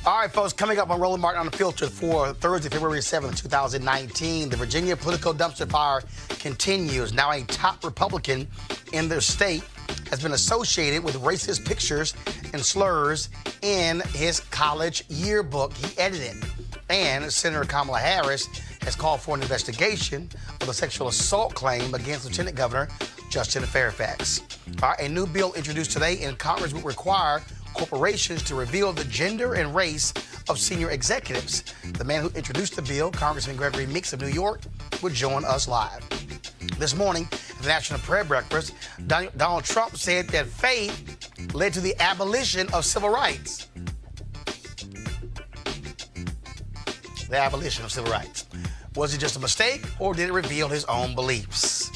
All right, folks, coming up on Roland Martin Unfiltered for Thursday, February 7th, 2019, the Virginia political dumpster fire continues. Now a top Republican in their state has been associated with racist pictures and slurs in his college yearbook he edited. And Senator Kamala Harris has called for an investigation of the sexual assault claim against Lieutenant Governor Justin Fairfax. All right, a new bill introduced today in Congress would require corporations to reveal the gender and race of senior executives. The man who introduced the bill, Congressman Gregory Meeks of New York, would join us live. This morning, at the National Prayer Breakfast, Donald Trump said that faith led to the abolition of civil rights. The abolition of civil rights. Was it just a mistake, or did it reveal his own beliefs?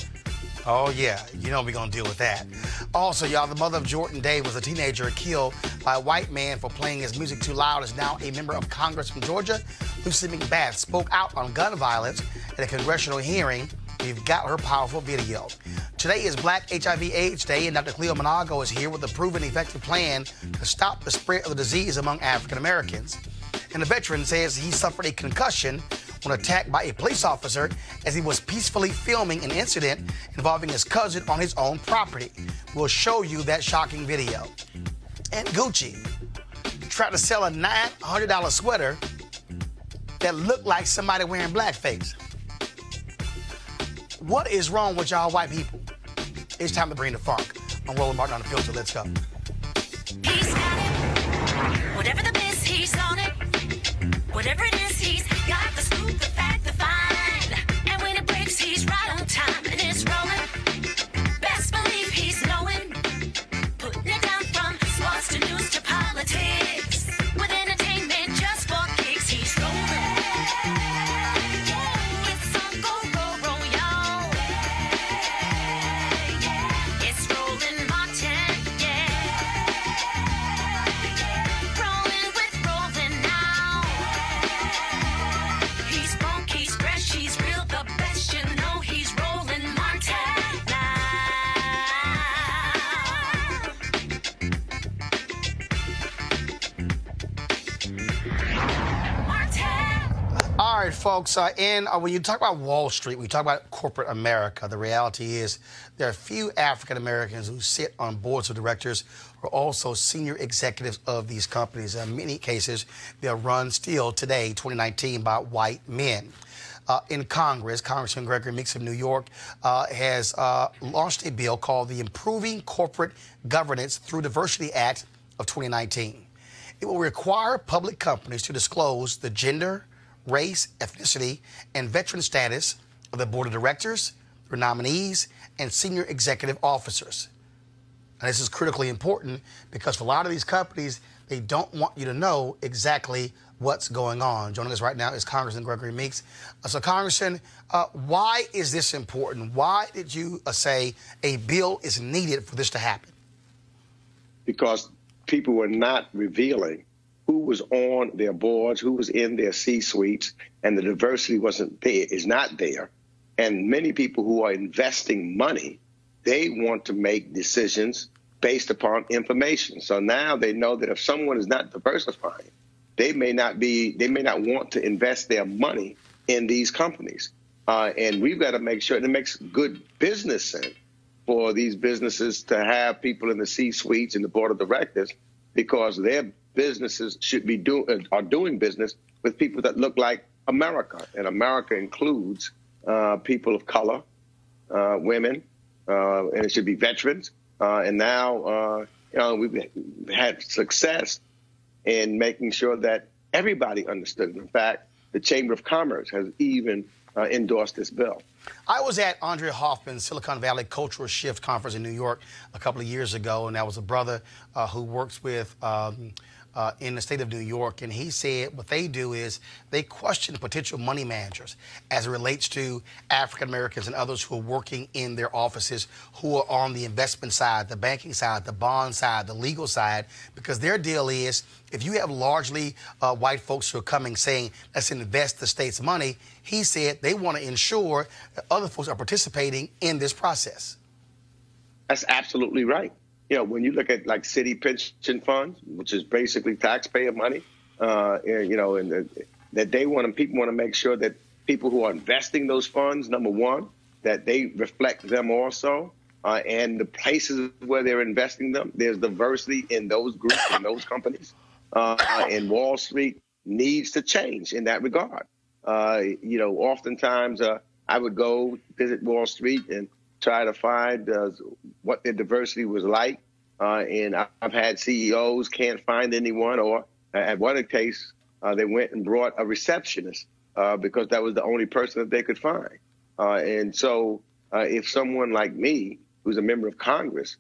Oh, yeah, you know we're going to deal with that. Also, y'all, the mother of Jordan Day was a teenager killed by a white man for playing his music too loud, is now a member of Congress from Georgia. Lucy McBath spoke out on gun violence at a congressional hearing. We've got her powerful video. Today is Black HIV/AIDS Day, and Dr. Cleo Monago is here with a proven effective plan to stop the spread of the disease among African Americans. And a veteran says he suffered a concussion when attacked by a police officer as he was peacefully filming an incident involving his cousin on his own property. We'll show you that shocking video. And Gucci tried to sell a $900 sweater that looked like somebody wearing blackface. What is wrong with y'all white people? It's time to bring the funk. I'm Roland Martin on the filter. Let's go. He's got it. Whatever the biz, he's on it. Whatever it is, he's got the scoop, the fact, the find. And when it breaks, he's right on time and it's rolling. Best believe he's knowing. Putting it down from sports to news to politics. With entertainment just for kicks, he's rolling. It's on go, y'all. It's Roland Martin, yeah. Rolling with Roland now. He's funk, he's fresh, he's real, the best, you know he's Roland Martin now. Martin. All right, folks, when you talk about Wall Street, we talk about corporate America. The reality is there are few African Americans who sit on boards of directors or also senior executives of these companies. In many cases, they're run still today, 2019, by white men. In Congress, Congressman Gregory Meeks of New York has launched a bill called the Improving Corporate Governance Through Diversity Act of 2019. It will require public companies to disclose the gender, race, ethnicity, and veteran status of the board of directors, their nominees, and senior executive officers. And this is critically important because for a lot of these companies, they don't want you to know exactly what's going on. Joining us right now is Congressman Gregory Meeks. So, Congressman, why is this important? Why did you say a bill is needed for this to happen? Because people were not revealing who was on their boards, who was in their C-suites, and the diversity is not there. And many people who are investing money, they want to make decisions based upon information. So now they know that if someone is not diversifying, they may not want to invest their money in these companies. And we've got to make sure it makes good business sense for these businesses to have people in the C-suites and the board of directors, because their businesses should be doing business with people that look like America. And America includes people of color, women, and it should be veterans. And now, we've had success in making sure that everybody understood. In fact, the Chamber of Commerce has even endorsed this bill. I was at Andrea Hoffman's Silicon Valley Cultural Shift Conference in New York a couple of years ago, and that was a brother who works with in the state of New York, and he said what they do is they question potential money managers as it relates to African Americans and others who are working in their offices, who are on the investment side, the banking side, the bond side, the legal side, because their deal is if you have largely white folks who are coming saying, let's invest the state's money, he said they want to ensure that other folks are participating in this process. That's absolutely right. You know, when you look at like city pension funds, which is basically taxpayer money, and that they want people want to make sure that people who are investing those funds, number one, that they reflect them also, and the places where they're investing them. There's diversity in those groups and those companies, and Wall Street needs to change in that regard. Oftentimes I would go visit Wall Street and try to find what their diversity was like, and I've had CEOs can't find anyone, or at one case they went and brought a receptionist because that was the only person that they could find. And so if someone like me, who's a member of Congress,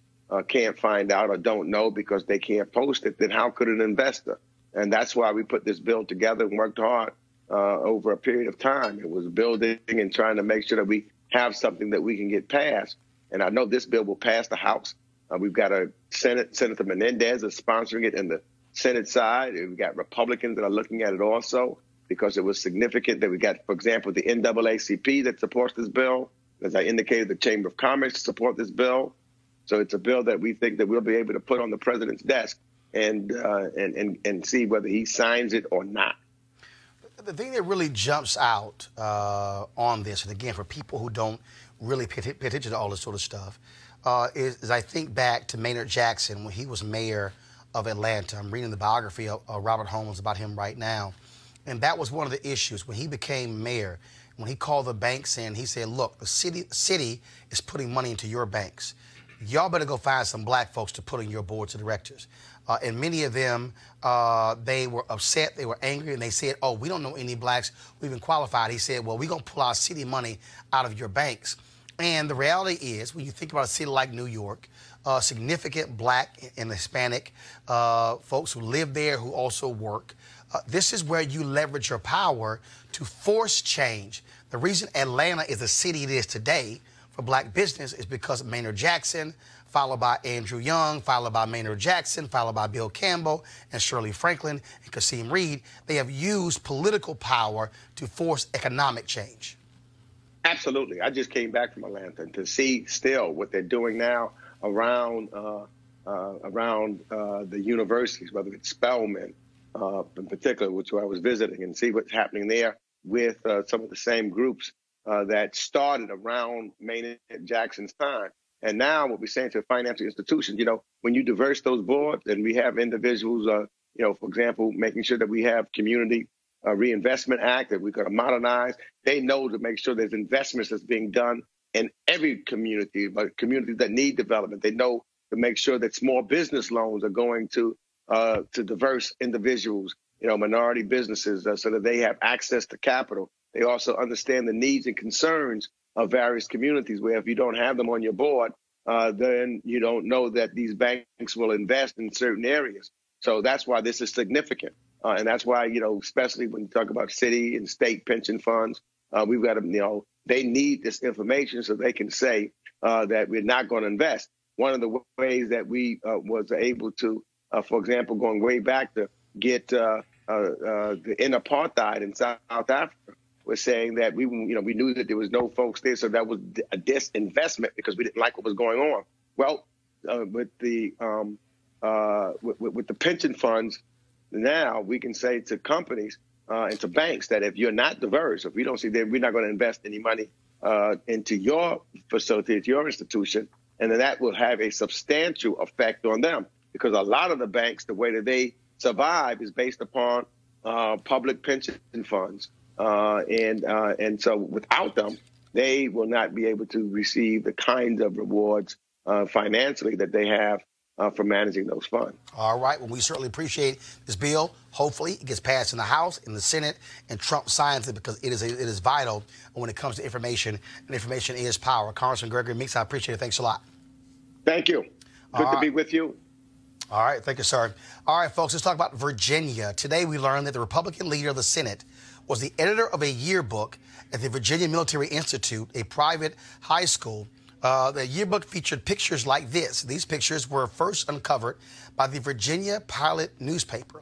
can't find out or don't know because they can't post it, then how could an investor? And that's why we put this bill together and worked hard over a period of time. It was building and trying to make sure that we have something that we can get passed. And I know this bill will pass the House. We've got a Senator Menendez is sponsoring it in the Senate side. We've got Republicans that are looking at it also, because it was significant that we got, for example, the NAACP that supports this bill. As I indicated, the Chamber of Commerce support this bill. So it's a bill that we think that we'll be able to put on the president's desk and see whether he signs it or not. The thing that really jumps out on this, and again, for people who don't really pay attention to all this sort of stuff, is I think back to Maynard Jackson when he was mayor of Atlanta. I'm reading the biography of Robert Holmes about him right now. And that was one of the issues when he became mayor. When he called the banks in, he said, look, the city is putting money into your banks. Y'all better go find some black folks to put on your boards of directors. And many of them, they were upset, they were angry, and they said, oh, we don't know any blacks who even qualified. He said, well, we're going to pull our city money out of your banks. And the reality is, when you think about a city like New York, significant black and Hispanic folks who live there, who also work, this is where you leverage your power to force change. The reason Atlanta is the city it is today for black business is because of Maynard Jackson, followed by Andrew Young, followed by Maynard Jackson, followed by Bill Campbell and Shirley Franklin and Kasim Reed. They have used political power to force economic change. Absolutely. I just came back from Atlanta to see still what they're doing now around the universities, whether it's Spelman, in particular, which I was visiting, and see what's happening there with some of the same groups that started around Maynard Jackson's time. And now what we're saying to financial institutions, when you diverse those boards, and we have individuals, for example, making sure that we have community reinvestment act that we're going to modernize. They know to make sure there's investments that's being done in every community, but communities that need development. They know to make sure that small business loans are going to diverse individuals, minority businesses, so that they have access to capital. They also understand the needs and concerns of various communities, where if you don't have them on your board, then you don't know that these banks will invest in certain areas. So that's why this is significant. And that's why, especially when you talk about city and state pension funds, we've got to, they need this information so they can say that we're not going to invest. One of the ways that we was able to, for example, going way back to get the end apartheid in South Africa, was saying that we knew that there was no folks there, so that was a disinvestment because we didn't like what was going on. Well, with the pension funds, now we can say to companies and to banks that if you're not diverse, if we don't see that, we're not going to invest any money into your facility, into your institution, and then that will have a substantial effect on them, because a lot of the banks, the way that they survive is based upon public pension funds. And so without them, they will not be able to receive the kinds of rewards financially that they have for managing those funds. All right. Well, we certainly appreciate this bill. Hopefully it gets passed in the House, in the Senate, and Trump signs it, because it is vital when it comes to information, and information is power. Congressman Gregory Meeks, I appreciate it. Thanks a lot. Thank you. Good to be with you. All right. Thank you, sir. All right, folks, let's talk about Virginia. Today we learned that the Republican leader of the Senate was the editor of a yearbook at the Virginia Military Institute, a private high school. The yearbook featured pictures like this. These pictures were first uncovered by the Virginia Pilot newspaper.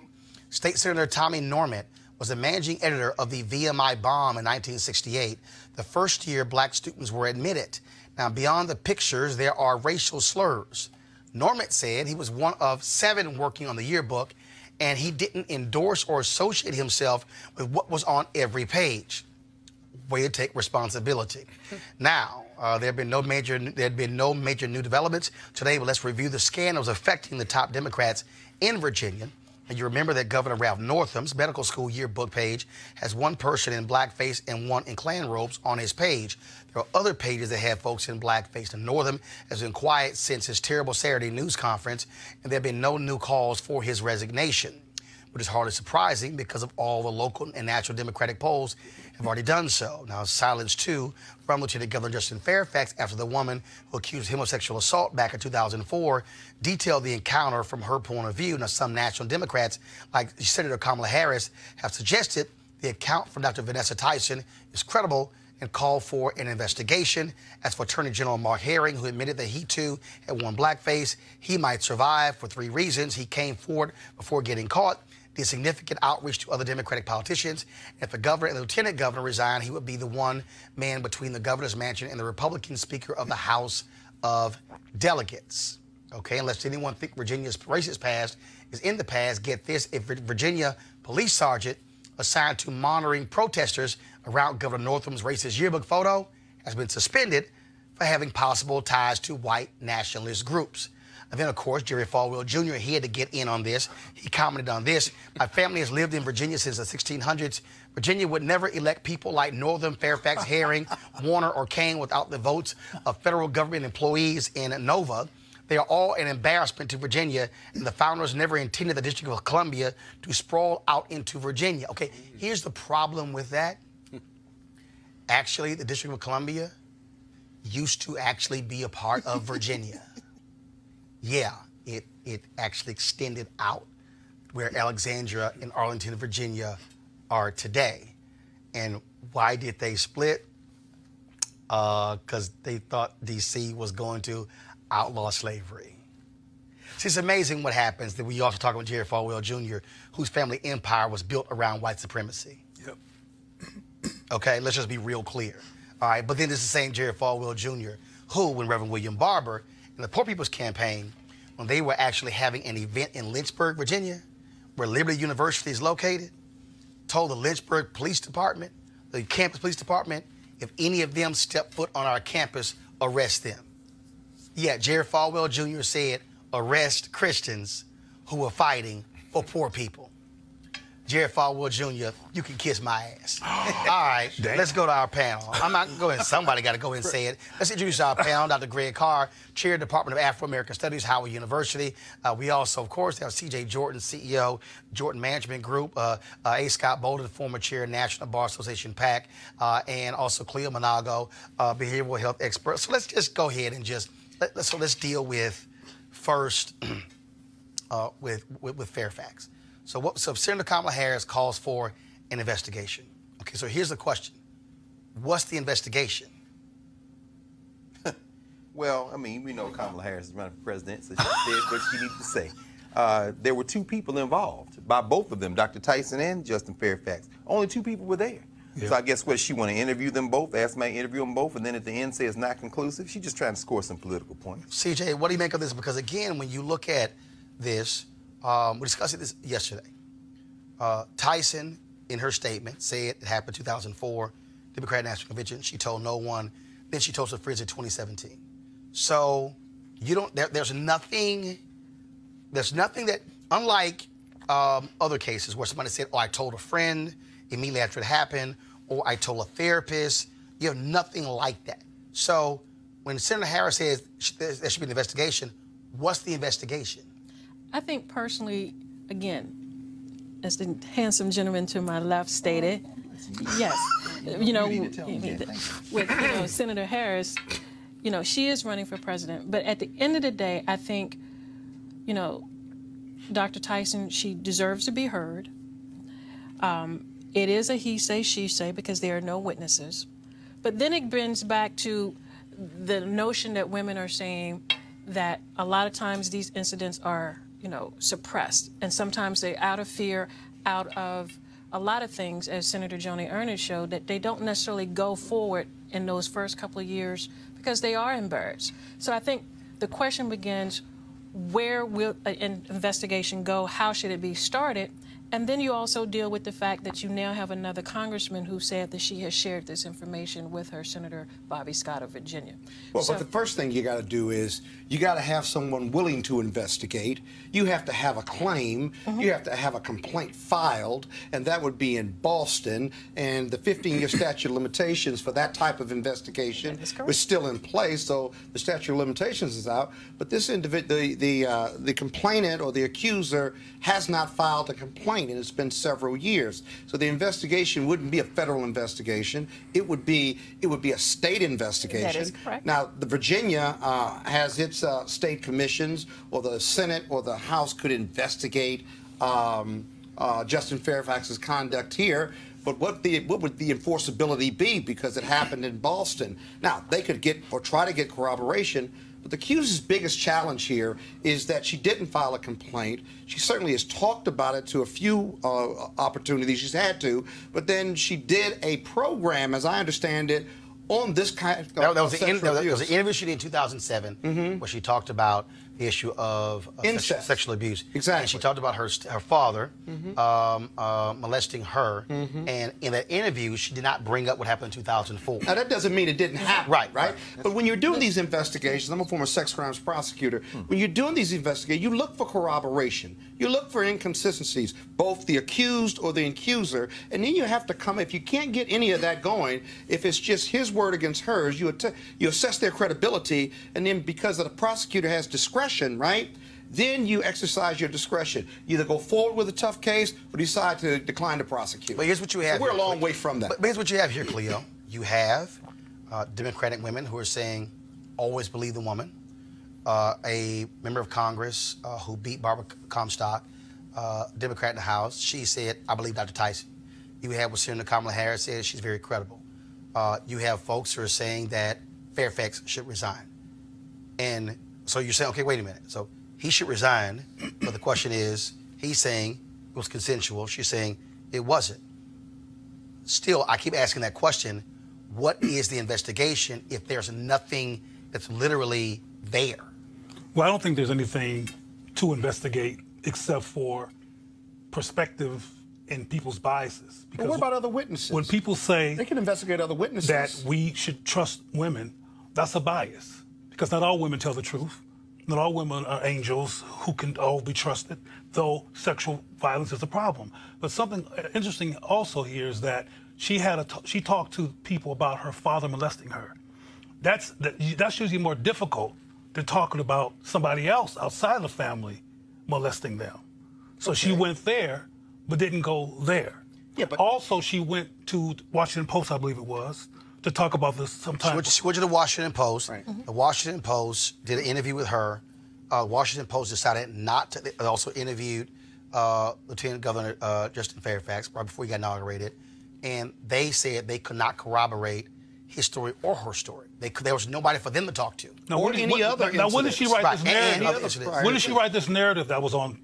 State Senator Tommy Norment was the managing editor of the VMI bomb in 1968, the first year black students were admitted. Now, beyond the pictures, there are racial slurs. Norment said he was one of 7 working on the yearbook, and he didn't endorse or associate himself with what was on every page. Way to take responsibility. Now, there had been no major new developments today, but let's review the scandals affecting the top Democrats in Virginia. And you remember that Governor Ralph Northam's medical school yearbook page has one person in blackface and one in Klan robes on his page. There are other pages that have folks in blackface, and Northam has been quiet since his terrible Saturday news conference, and there have been no new calls for his resignation, which is hardly surprising because of all the local and national Democratic polls have already done so. Now, silence, too, from Lieutenant Governor Justin Fairfax after the woman who accused him of sexual assault back in 2004 detailed the encounter from her point of view. Now, some national Democrats, like Senator Kamala Harris, have suggested the account from Dr. Vanessa Tyson is credible and called for an investigation. As for Attorney General Mark Herring, who admitted that he, too, had worn blackface, he might survive for 3 reasons. He came forward before getting caught, did significant outreach to other Democratic politicians. If the governor and the lieutenant governor resign, he would be the one man between the governor's mansion and the Republican Speaker of the House of Delegates. Okay, unless anyone think Virginia's racist past is in the past, get this: if Virginia police sergeant assigned to monitoring protesters around Governor Northam's racist yearbook photo has been suspended for having possible ties to white nationalist groups. And then, of course, Jerry Falwell Jr., he had to get in on this. He commented on this: my family has lived in Virginia since the 1600s. Virginia would never elect people like Northam, Fairfax, Herring, Warner, or Kane without the votes of federal government employees in Nova. They are all an embarrassment to Virginia, and the founders never intended the District of Columbia to sprawl out into Virginia. Okay, here's the problem with that. Actually, the District of Columbia used to actually be a part of Virginia. Yeah, it actually extended out where Alexandria and Arlington, Virginia are today. And why did they split? Because they thought D.C. was going to outlaw slavery. See, it's amazing what happens that we also talk about Jerry Falwell Jr., whose family empire was built around white supremacy. Yep. Okay, let's just be real clear. All right, but then it's the same Jerry Falwell Jr. who, when Reverend William Barber and the Poor People's Campaign, when they were actually having an event in Lynchburg, Virginia, where Liberty University is located, told the Lynchburg Police Department, the campus police department, if any of them step foot on our campus, arrest them. Yeah, Jerry Falwell Jr. said, arrest Christians who are fighting for poor people. Jerry Falwell Jr., you can kiss my ass. All right, let's go to our panel. I'm not going to, somebody got to go and say it. Let's introduce our panel, Dr. Greg Carr, Chair, Department of Afro-American Studies, Howard University. We also, of course, have C.J. Jordan, CEO, Jordan Management Group, A. Scott Bolden, former Chair, National Bar Association, PAC, and also Cleo Monago, behavioral health expert. So let's just go ahead and just, let's deal with first with Fairfax. So Senator Kamala Harris calls for an investigation. Okay, so here's the question. What's the investigation? Well, I mean, we know Kamala Harris is running for president, so she said what she needed to say. There were 2 people involved, by both of them, Dr. Tyson and Justin Fairfax. Only 2 people were there. Yep. So I guess what, she want to interview them both, ask me to interview them both, and then at the end say it's not conclusive? She's just trying to score some political points. CJ, what do you make of this? Because again, when you look at this, we discussed this yesterday. Tyson, in her statement, said it happened 2004, Democratic National Convention. She told no one. Then she told her friends in 2017. So you don't. There's nothing that, unlike other cases where somebody said, "Oh, I told a friend immediately after it happened," or "I told a therapist." You have nothing like that. So when Senator Harris says there should be an investigation, what's the investigation? I think personally, again, as the handsome gentleman to my left stated, yes, with Senator Harris, she is running for president. But at the end of the day, I think, Dr. Tyson, she deserves to be heard. It is a he say, she say, because there are no witnesses. But then it brings back to the notion that women are saying that a lot of times these incidents are suppressed. And sometimes they're out of fear, out of a lot of things, as Senator Joni Ernest showed, that they don't necessarily go forward in those first couple of years because they are embarrassed. So I think the question begins, where will an investigation go? How should it be started? And then you also deal with the fact that you now have another congressman who said that she has shared this information with her Senator Bobby Scott of Virginia. Well, but the first thing you got to do is you got to have someone willing to investigate. You have to have a claim. You have to have a complaint filed, and that would be in Boston. And the 15-year statute of limitations for that type of investigation was still in place, so the statute of limitations is out. But this individual, the complainant or the accuser, has not filed a complaint. And it's been several years. So the investigation wouldn't be a federal investigation. It would be a state investigation. That is correct. Now, the Virginia has its state commissions, or the Senate or the House could investigate Justin Fairfax's conduct here. But what would the enforceability be, because it happened in Boston? Now, they could get or try to get corroboration. But the accuser's biggest challenge here is that she didn't file a complaint. She certainly has talked about it to a few opportunities she's had to, but then she did a program, as I understand it, on this kind of there was an interview she did in 2007 where she talked about the issue of sexual abuse. Exactly. And she talked about her father molesting her. And in that interview, she did not bring up what happened in 2004. Now, that doesn't mean it didn't happen. Right. But when you're doing these investigations, I'm a former sex crimes prosecutor. When you're doing these investigations, you look for corroboration. You look for inconsistencies, both the accused or the accuser, and then you have to come, if you can't get any of that going, if it's just his word against hers, you assess their credibility, and then because the prosecutor has discretion, right, then you exercise your discretion. You either go forward with a tough case or decide to decline to prosecute. But here's what you have. So we're a long way from that. But here's what you have here, Cleo. You have Democratic women who are saying, always believe the woman. A member of Congress who beat Barbara Comstock, Democrat in the House, she said, I believe Dr. Tyson. You have what Senator Kamala Harris said, she's very credible. You have folks who are saying that Fairfax should resign. And so you're saying, okay, wait a minute. So he should resign, but the question is, he's saying it was consensual. She's saying it wasn't. Still, I keep asking that question, what is the investigation if there's nothing that's literally there? Well, I don't think there's anything to investigate except for perspective and people's biases. But what about other witnesses? When people say they can investigate other witnesses, that we should trust women, that's a bias. Because not all women tell the truth. Not all women are angels who can all be trusted, though sexual violence is a problem. But something interesting also here is that she talked to people about her father molesting her. That's usually more difficult than talking about somebody else outside the family molesting them. So she went there, but didn't go there. Yeah, but also she went to Washington Post, I believe it was, to talk about this sometime. She went to the Washington Post. Right. The Washington Post did an interview with her. Washington Post decided not to. They also interviewed Lieutenant Governor Justin Fairfax right before he got inaugurated, and they said they could not corroborate his story or her story. There was nobody for them to talk to. Now, when did she write this narrative? When did she write this narrative that was on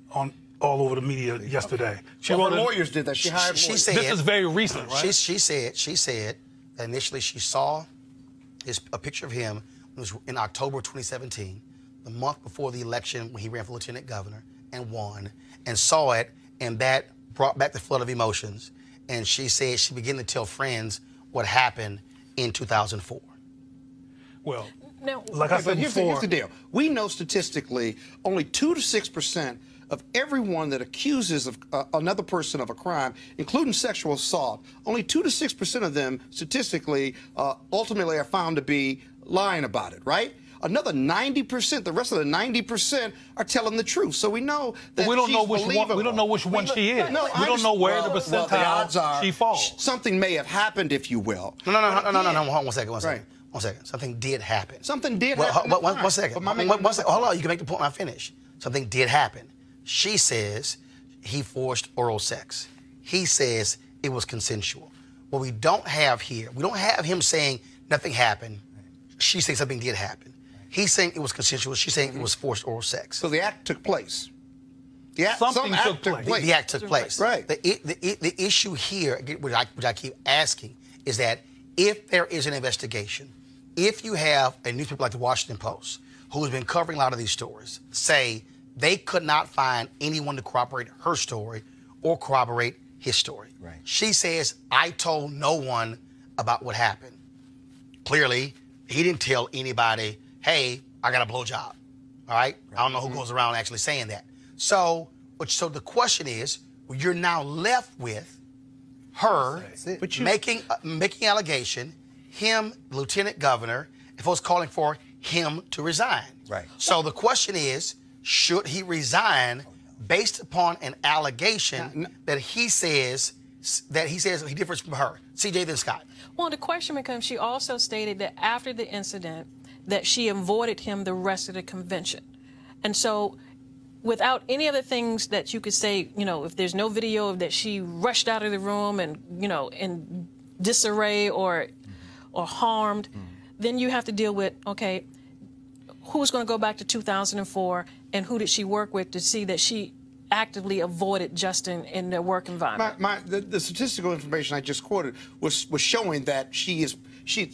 all over the media yesterday? Her lawyers did that. She hired lawyers. Said, this is very recent, right? She said that initially she saw a picture of him in October 2017, the month before the election when he ran for lieutenant governor and won, and saw it, and that brought back the flood of emotions. And she said she began to tell friends what happened in 2004. Well, no, like I said before, here's the deal. We know statistically only 2 to 6% of everyone that accuses of another person of a crime, including sexual assault, only 2 to 6% of them statistically ultimately are found to be lying about it, right? Another 90%, the rest of the 90% are telling the truth. So we know that we don't she's know which believable. one. We don't know which one she is. No, we don't know where the percentile the odds are she falls. Something may have happened, if you will. No. Hold on, one second. Right. 1 second. Something did happen. Something did happen. One second. One second. Hold on. You can make the point when I finish. Something did happen. She says he forced oral sex. He says it was consensual. What we don't have here, we don't have him saying nothing happened. She's saying something did happen. He's saying it was consensual. She's saying it was forced oral sex. So the act took place. Something took place. The act took place. Right. The issue here, which I keep asking, is that if there is an investigation, if you have a newspaper like the Washington Post, who has been covering a lot of these stories, say they could not find anyone to corroborate her story or corroborate his story. Right. She says, I told no one about what happened. Clearly, he didn't tell anybody, hey, I got a blowjob. All right? I don't know who goes around actually saying that. So the question is, you're now left with her making allegation, him, lieutenant governor, and folks calling for him to resign. Right. So the question is, should he resign based upon an allegation that he says he differs from her? CJ, then Scott. Well, the question becomes, she also stated that after the incident that she avoided him the rest of the convention. And so without any other things that you could say, you know, if there's no video that she rushed out of the room and, you know, in disarray or harmed, then you have to deal with, okay, who's going to go back to 2004 and who did she work with to see that she actively avoided Justin in their work environment? The statistical information I just quoted was showing that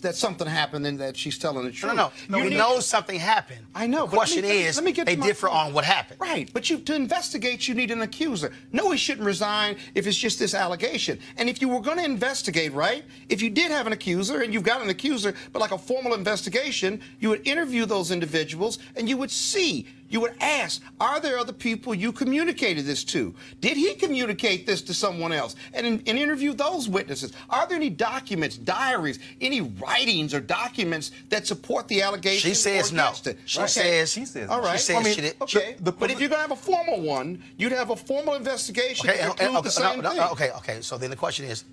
that something happened and that she's telling the truth. No. We know something happened. I know. The question is, they differ on what happened. Right. But to investigate, you need an accuser. No, he shouldn't resign if it's just this allegation. And if you were going to investigate, right, if you did have an accuser and you've got an accuser, but like a formal investigation, you would interview those individuals and you would see. You would ask, are there other people you communicated this to? Did he communicate this to someone else? And interview those witnesses. Are there any documents, diaries, any writings or documents that support the allegation? She says no. She says. All right. She says she did. Okay. But if you're going to have a formal one, you'd have a formal investigation to prove the same thing. Okay. So then the question is,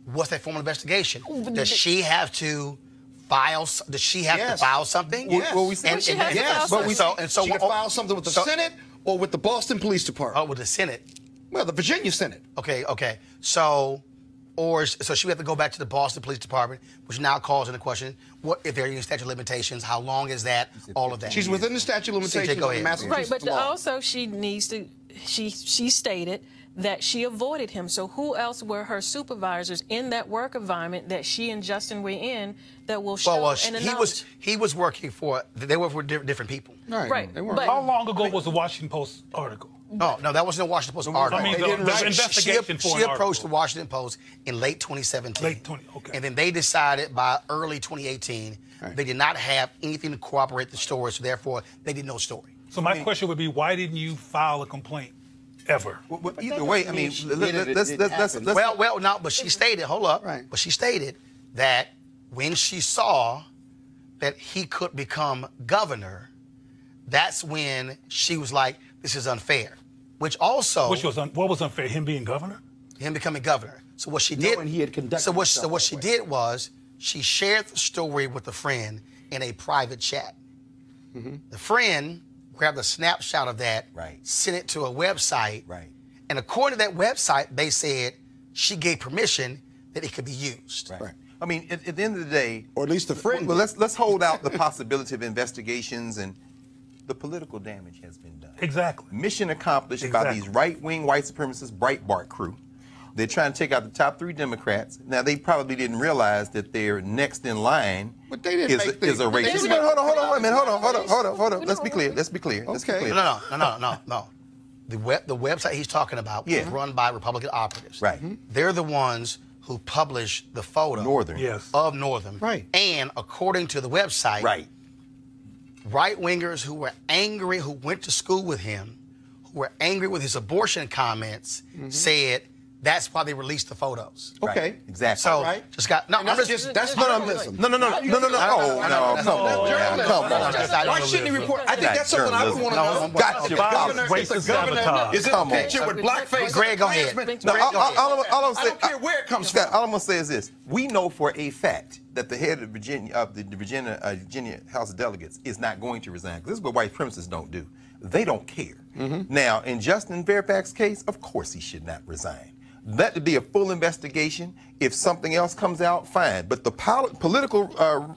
what's that formal investigation? Does she have to file? Does she have to file something? Yes. Well, she has to file something. She can file something with the Senate or with the Boston Police Department. Oh, with the Senate. Well, the Virginia Senate. Okay. So she would have to go back to the Boston Police Department, which now calls into question what if they're using statute of limitations, how long is that, all of that. She's within the statute of limitations go of the ahead. Massachusetts Right, but law. also she needs to, she stated that she avoided him. So who else were her supervisors in that work environment that she and Justin were in that will show and acknowledge? He was working for, they were for different people. Right. They weren't. But How long ago was the Washington Post article? No, that wasn't a Washington Post article. I mean, the investigation for She an approached the article. Washington Post in late 2017. Okay. And then they decided by early 2018 they did not have anything to corroborate the story, so therefore they did no story. So my question would be, why didn't you file a complaint ever? Well, either way, I mean, let's Well, no, but she stated, hold up. Right. But she stated that when she saw that he could become governor, that's when she was like, this is unfair. What was unfair? Him being governor? Him becoming governor. So what she did, Knowing he had conducted so what himself she that way. did was she shared the story with a friend in a private chat. The friend grabbed a snapshot of that, sent it to a website, and according to that website, they said she gave permission that it could be used. Right. I mean, at the end of the day, Or at least the friend. well, let's hold out the possibility of investigations, and the political damage has been done. Exactly. Mission accomplished by these right-wing white supremacist Breitbart crew. They're trying to take out the top 3 Democrats. Now, they probably didn't realize that their next in line But they didn't is make a racist. Hold on. Let's be clear. Okay. No. The website he's talking about was run by Republican operatives. Right. They're the ones who published the photo of Northern. Right. And according to the website, right-wingers who were angry, who went to school with him, who were angry with his abortion comments, said that's why they released the photos. Okay. Right. Exactly. So Right. that's journalism. No, come on. Why shouldn't he report? I think that's something I would want to know. Gotcha. Racist sabotage. Is it a picture with blackface? Greg, go ahead. No, all I'm saying, I don't care where it comes Scott, from. all I'm gonna say is this: we know for a fact that the head of the Virginia House of Delegates is not going to resign. Because this is what white supremacists don't do. They don't care. Now, in Justin Fairfax's case, of course he should not resign. Let it be a full investigation. If something else comes out, fine. But the political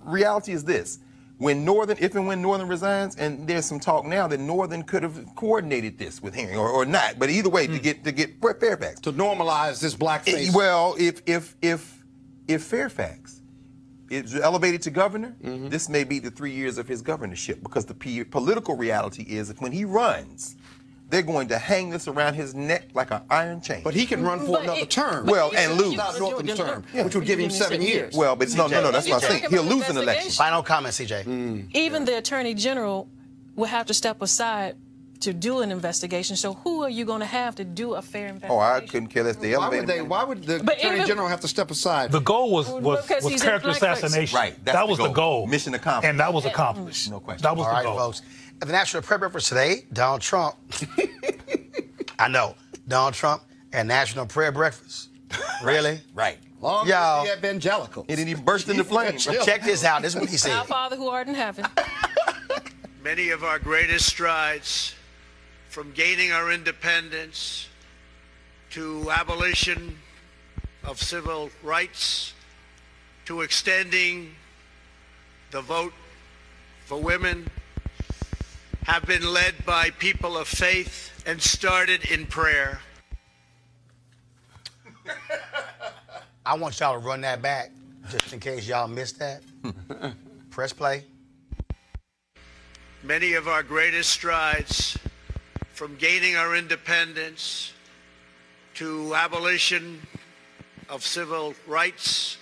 reality is this: if and when Northern resigns, and there's some talk now that Northern could have coordinated this with Henry or not. But either way, to get Fairfax To normalize this blackface. Well, if Fairfax is elevated to governor, this may be the 3 years of his governorship, because the political reality is that when he runs, they're going to hang this around his neck like an iron chain. But he can run for another term. Well, and lose. Not Northam's term, which would give him 7 years. Well, but no, that's what I'm saying. He'll lose an election. Final comment, CJ. Even the Attorney General will have to step aside to do an investigation. So who are you going to have to do a fair investigation? Oh, I couldn't care less. Why would the Attorney General have to step aside? The goal was character assassination. Right. That was the goal. Mission accomplished. And that was accomplished. No question. That was All the right, goal. folks. At the National Prayer Breakfast today, Donald Trump. I know. Donald Trump and National Prayer Breakfast. Really? Right. Long Y'all. as the evangelical. And then he burst into flames. Check this out. This is what he said. Our Father who art in heaven. Many of our greatest strides, from gaining our independence to abolition of civil rights to extending the vote for women, have been led by people of faith and started in prayer. I want y'all to run that back, just in case y'all missed that. Press play. Many of our greatest strides, from gaining our independence to abolition of civil rights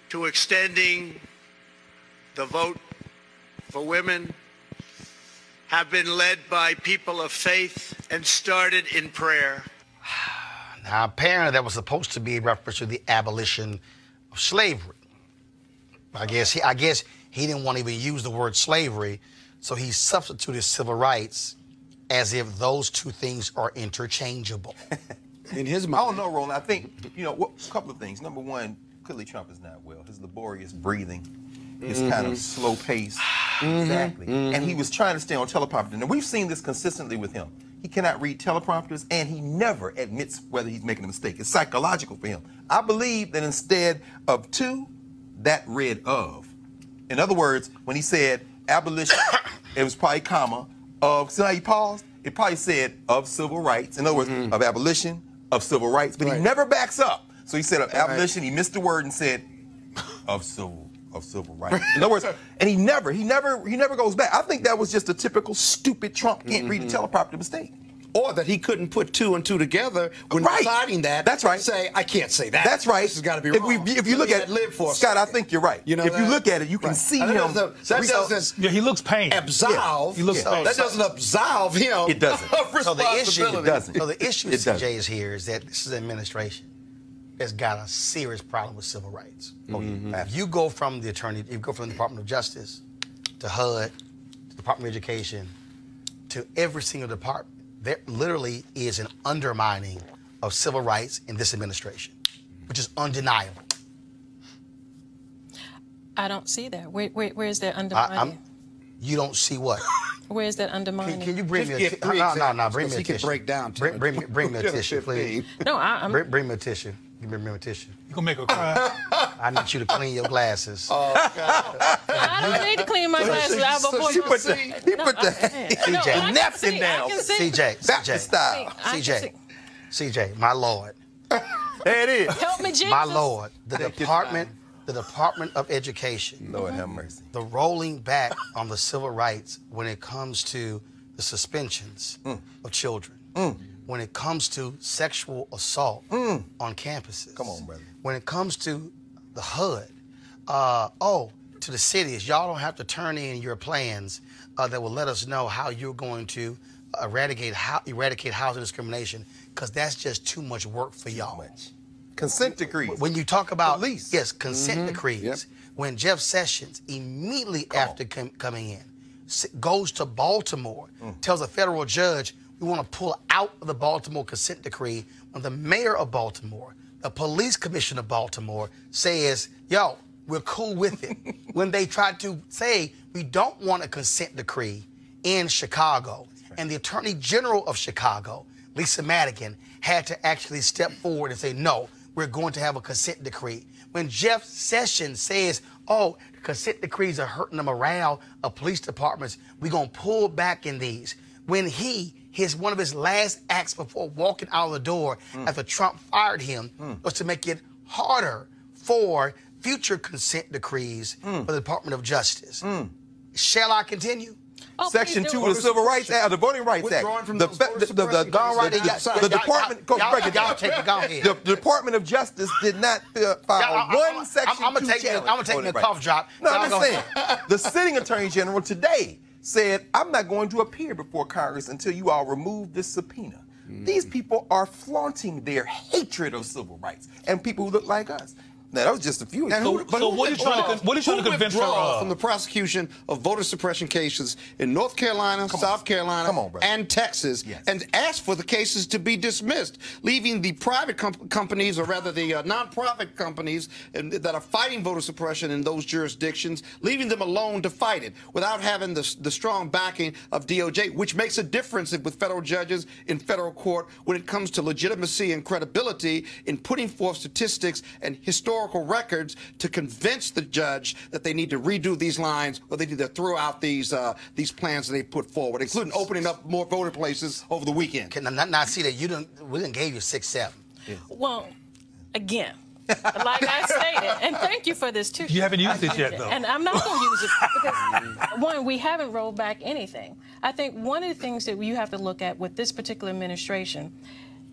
to extending the vote for women, have been led by people of faith and started in prayer. Now, apparently that was supposed to be a reference to the abolition of slavery. I guess he didn't want to even use the word slavery, so he substituted civil rights as if those two things are interchangeable. In his I mind. don't know, Roland. I think, a couple of things. Number one, clearly Trump is not well. His laborious breathing, his kind of slow pace. Exactly. And he was trying to stay on teleprompter. And we've seen this consistently with him. He cannot read teleprompters, and he never admits whether he's making a mistake. It's psychological for him. I believe that instead of to, that read of. In other words, when he said abolition, it was probably comma, of, see how he paused? It probably said of civil rights. In other words, of abolition, of civil rights, but he never backs up. So he said of abolition, he missed the word and said of civil rights. In other words, and he never goes back. I think that was just a typical stupid Trump can't read a teleprompter mistake. Or that he couldn't put two and two together when deciding that. That's right. Say, I can't say that. That's right. This has got to be wrong. If you look at it, Scott, I think you're right. You know if you look at it, you can see him. That doesn't he looks pain. absolve. He looks pain. That doesn't absolve him. It doesn't. Of responsibility. So the issue, CJ, is here is that this is an administration that's got a serious problem with civil rights. If you go from the Department of Justice to HUD, to Department of Education, to every single department, there literally is an undermining of civil rights in this administration, which is undeniable. I don't see that. Where is that undermining? You don't see what? Where is that undermining? Can you bring me a tissue? No, bring me a tissue. Break down. Bring me a tissue, please. No, I'm. Bring me a tissue. Bring me a tissue. You gonna make her cry? I need you to clean your glasses. I don't need to clean my glasses out before He put the napkin down. CJ, my Lord. There it is. Help me, Jesus. My Lord. The Department of Education. Lord have mercy. The rolling back on the civil rights when it comes to the suspensions of children. When it comes to sexual assault on campuses. Come on, brother. When it comes to the HUD, to the cities, y'all don't have to turn in your plans that will let us know how you're going to eradicate housing discrimination, because that's just too much work for y'all. Consent decrees. When you talk about police. Yes, consent decrees. When Jeff Sessions immediately after coming in goes to Baltimore, tells a federal judge, we want to pull out of the Baltimore consent decree, when the mayor of Baltimore, the police commissioner of Baltimore says, yo, we're cool with it. When they tried to say we don't want a consent decree in Chicago, and the Attorney General of Chicago, Lisa Madigan, had to actually step forward and say, no, we're going to have a consent decree. When Jeff Sessions says, oh, the consent decrees are hurting the morale of police departments, we're going to pull back in these. When one of his last acts before walking out of the door after Trump fired him was to make it harder for future consent decrees for the Department of Justice. Shall I continue? Oh, Section 2 of the Civil Rights Act, the Voting Rights Act. The Department. The Department of Justice did not file one Section 2 challenge. I'm gonna take me a cough drop. No, I'm just saying. The sitting Attorney General today said, "I'm not going to appear before Congress until you all remove this subpoena." These people are flaunting their hatred of civil rights and people who look like us. Now, that was just a few. So what are you trying to convince her of? From the prosecution of voter suppression cases in North Carolina, South Carolina, and Texas, and ask for the cases to be dismissed, leaving the private companies, or rather the nonprofit companies that are fighting voter suppression in those jurisdictions, leaving them alone to fight it without having the strong backing of DOJ, which makes a difference with federal judges in federal court when it comes to legitimacy and credibility in putting forth statistics and historical records to convince the judge that they need to redo these lines, or they need to throw out these plans that they put forward, including opening up more voting places over the weekend. Can I see that we didn't gave you 6-7. Yeah. Well, again, like I stated, and thank you for this too. You haven't used it yet, though. And I'm not going to use it because, one, we haven't rolled back anything. I think one of the things that you have to look at with this particular administration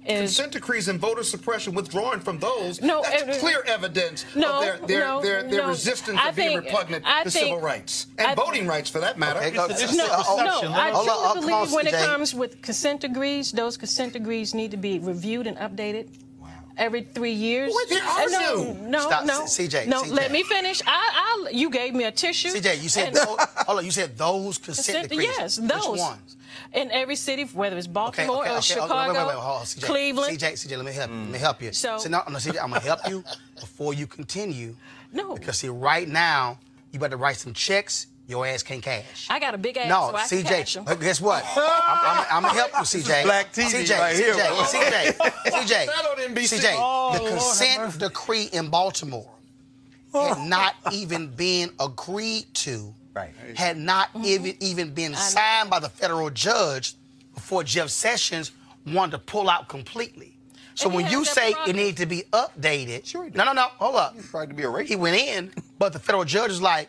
is consent decrees and voter suppression, withdrawing from those. That's clear evidence of their resistance to being repugnant to civil rights and voting rights, for that matter. I truly believe when it comes with consent decrees, those consent decrees need to be reviewed and updated every 3 years. Wait, there are CJ. Let me finish. You gave me a tissue. CJ, you said you said those consent decrees. Yes, those. Which ones? In every city, whether it's Baltimore or Chicago, CJ, Cleveland. CJ, let me help you. So CJ, I'm gonna help you before you continue. No. Because see, right now you better write some checks. Your ass can't cash. I got a big ass, no, so I can cash them. But guess what? I'm gonna help you, CJ. Black TV right here. CJ, the consent decree in Baltimore had not even been agreed to. Had not even been signed by the federal judge before Jeff Sessions wanted to pull out completely. So when you say it needs to be updated, no, hold up. He went in, but the federal judge is like,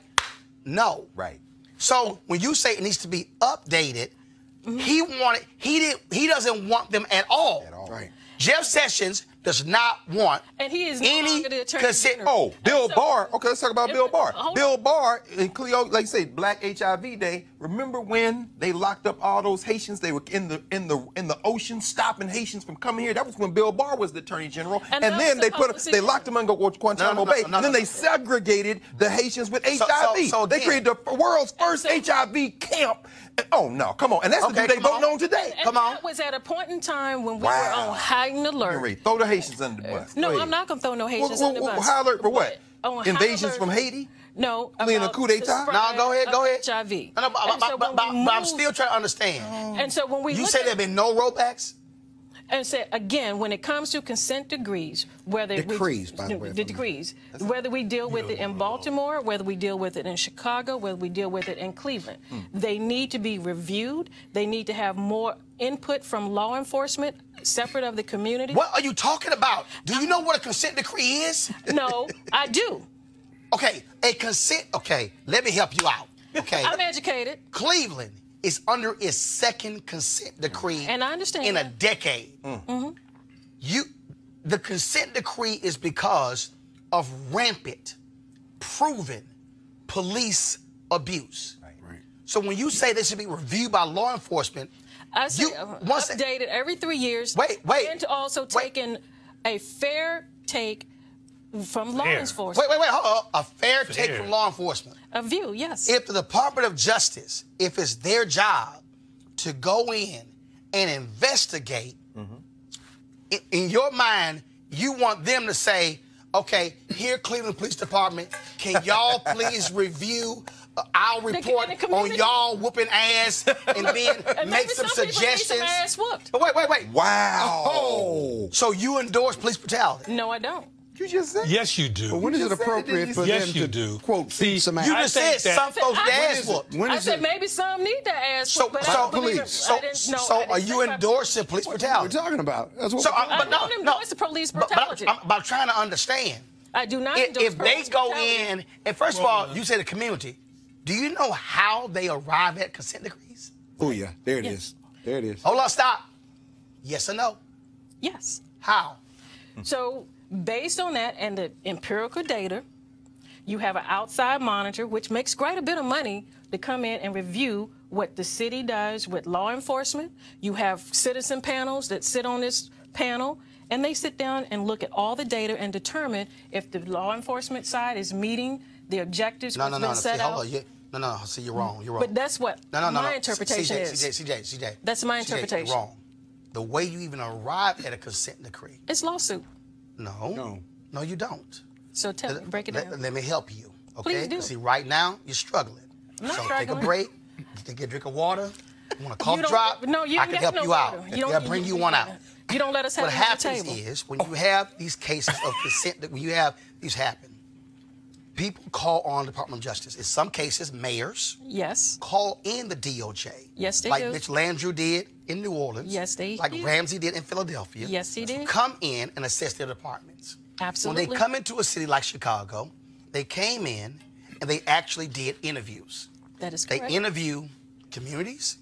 no. So when you say it needs to be updated, he doesn't want them at all. Jeff Sessions does not want any consent. Oh, Bill Barr. Okay, let's talk about Bill Barr. Bill Barr and Cleo, like you say, Black HIV Day. Remember when they locked up all those Haitians? They were in the ocean, stopping Haitians from coming here. That was when Bill Barr was the Attorney General. And then they locked them in Guantanamo Bay. And then they segregated the Haitians with HIV. So they created the world's first HIV camp. Oh no, come on. And that's the dude they voting on today. Come on. That was at a point in time when we were on heightened alert. Throw the Haitians under the bus. No, I'm not going to throw no Haitians under the bus. High alert for what? Invasions from Haiti? No. Fleeing a coup d'etat? No, go ahead. HIV. No, but I'm still trying to understand. And so when we you say there have been no rollbacks? And say again, when it comes to consent decrees, whether decrees, by the way, the decrees, whether we deal with it in Baltimore, whether we deal with it in Chicago, whether we deal with it in Cleveland, they need to be reviewed. They need to have more input from law enforcement, separate of the community. What are you talking about? Do you know what a consent decree is? No, I do. Okay, let me help you out. Okay, I'm educated. Cleveland is under its second consent decree, and I understand in a decade. The consent decree is because of rampant, proven police abuse. So when you say this should be reviewed by law enforcement, I say updated every 3 years. And to also take in a fair take from law enforcement. Hold on. A fair take from law enforcement. A view, yes. If the Department of Justice, if it's their job to go in and investigate, in your mind, you want them to say, okay, here, Cleveland Police Department, can y'all please review our report on y'all whooping ass and then make some suggestions? Ass whooped. Wait. Wow. Oh. So you endorse police brutality? No, I don't. You just said yes, you do. But when is it appropriate for them to quote feed some ass? You just said some folks ass whooped. I said maybe some need their ass whooped, but I don't believe it. So are you endorsing police brutality? What are we talking about? That's what I don't endorse the police brutality. But I'm trying to understand. I do not. If they go in, and first of all, you said the community. Do you know how they arrive at consent decrees? Oh, yeah. There it is. There it is. Hold on, stop. Yes or no? Yes. How? So based on that and the empirical data, you have an outside monitor, which makes quite a bit of money to come in and review what the city does with law enforcement. You have citizen panels that sit on this panel, and they sit down and look at all the data and determine if the law enforcement side is meeting the objectives that's been set out. No, see, you're wrong. You're wrong. But that's what my interpretation is. CJ. That's my interpretation. You're wrong. The way you even arrive at a consent decree. It's lawsuit. No, you don't. So tell me, break it down. Let me help you. Okay? Please do. See, right now, you're struggling. I'm not so struggling. take a break, take a drink of water. You want a cough You don't- drop? no, you I ain't can got help no you out. water. You don't- I'll bring you one out. You don't let us have What it on the happens table. is when you have these cases of consent, when you have these happen, people call on the Department of Justice. In some cases, mayors Yes. call in the DOJ. Yes, they like do. Mitch Landrieu did in New Orleans. Yes, they Like did. Ramsey did in Philadelphia. Yes, he did. Come in and assess their departments. Absolutely. When they come into a city like Chicago, they came in and they actually did interviews. That is They correct. interview communities,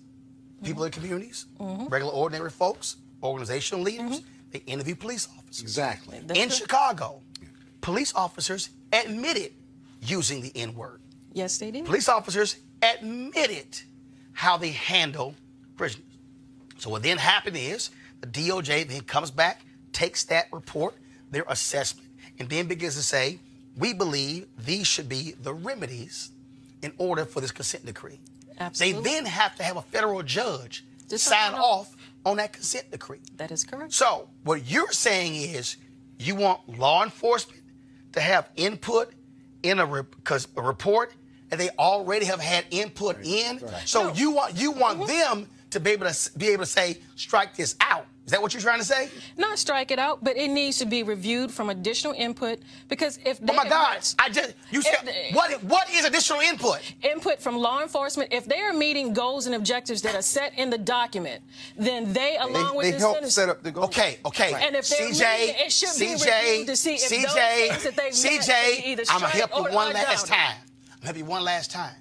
people in communities, regular ordinary folks, organizational leaders. They interview police officers. Exactly. That's In correct. Chicago, police officers admitted using the N-word. Yes, they did. Police officers admitted how they handle prisoners. So what then happened is the DOJ then comes back, takes that report, their assessment, and then begins to say, we believe these should be the remedies in order for this consent decree. Absolutely. They then have to have a federal judge Just sign sign off. off on that consent decree. That is correct. So what you're saying is you want law enforcement to have input in a report, and they already have had input in. Right. So No. you want them to be able to say strike this out. Is that what you're trying to say? Not strike it out, but it needs to be reviewed from additional input because if they Oh my God! You said If- what is additional input? input from law enforcement, if they are meeting goals and objectives that are set in the document, then they, along with They the help citizen- set up the goal. Okay. And if they're meeting it, it should be reviewed to see if those things that they've met can be either I'm gonna strike help you or one last doubted. time. I'm help you one last time.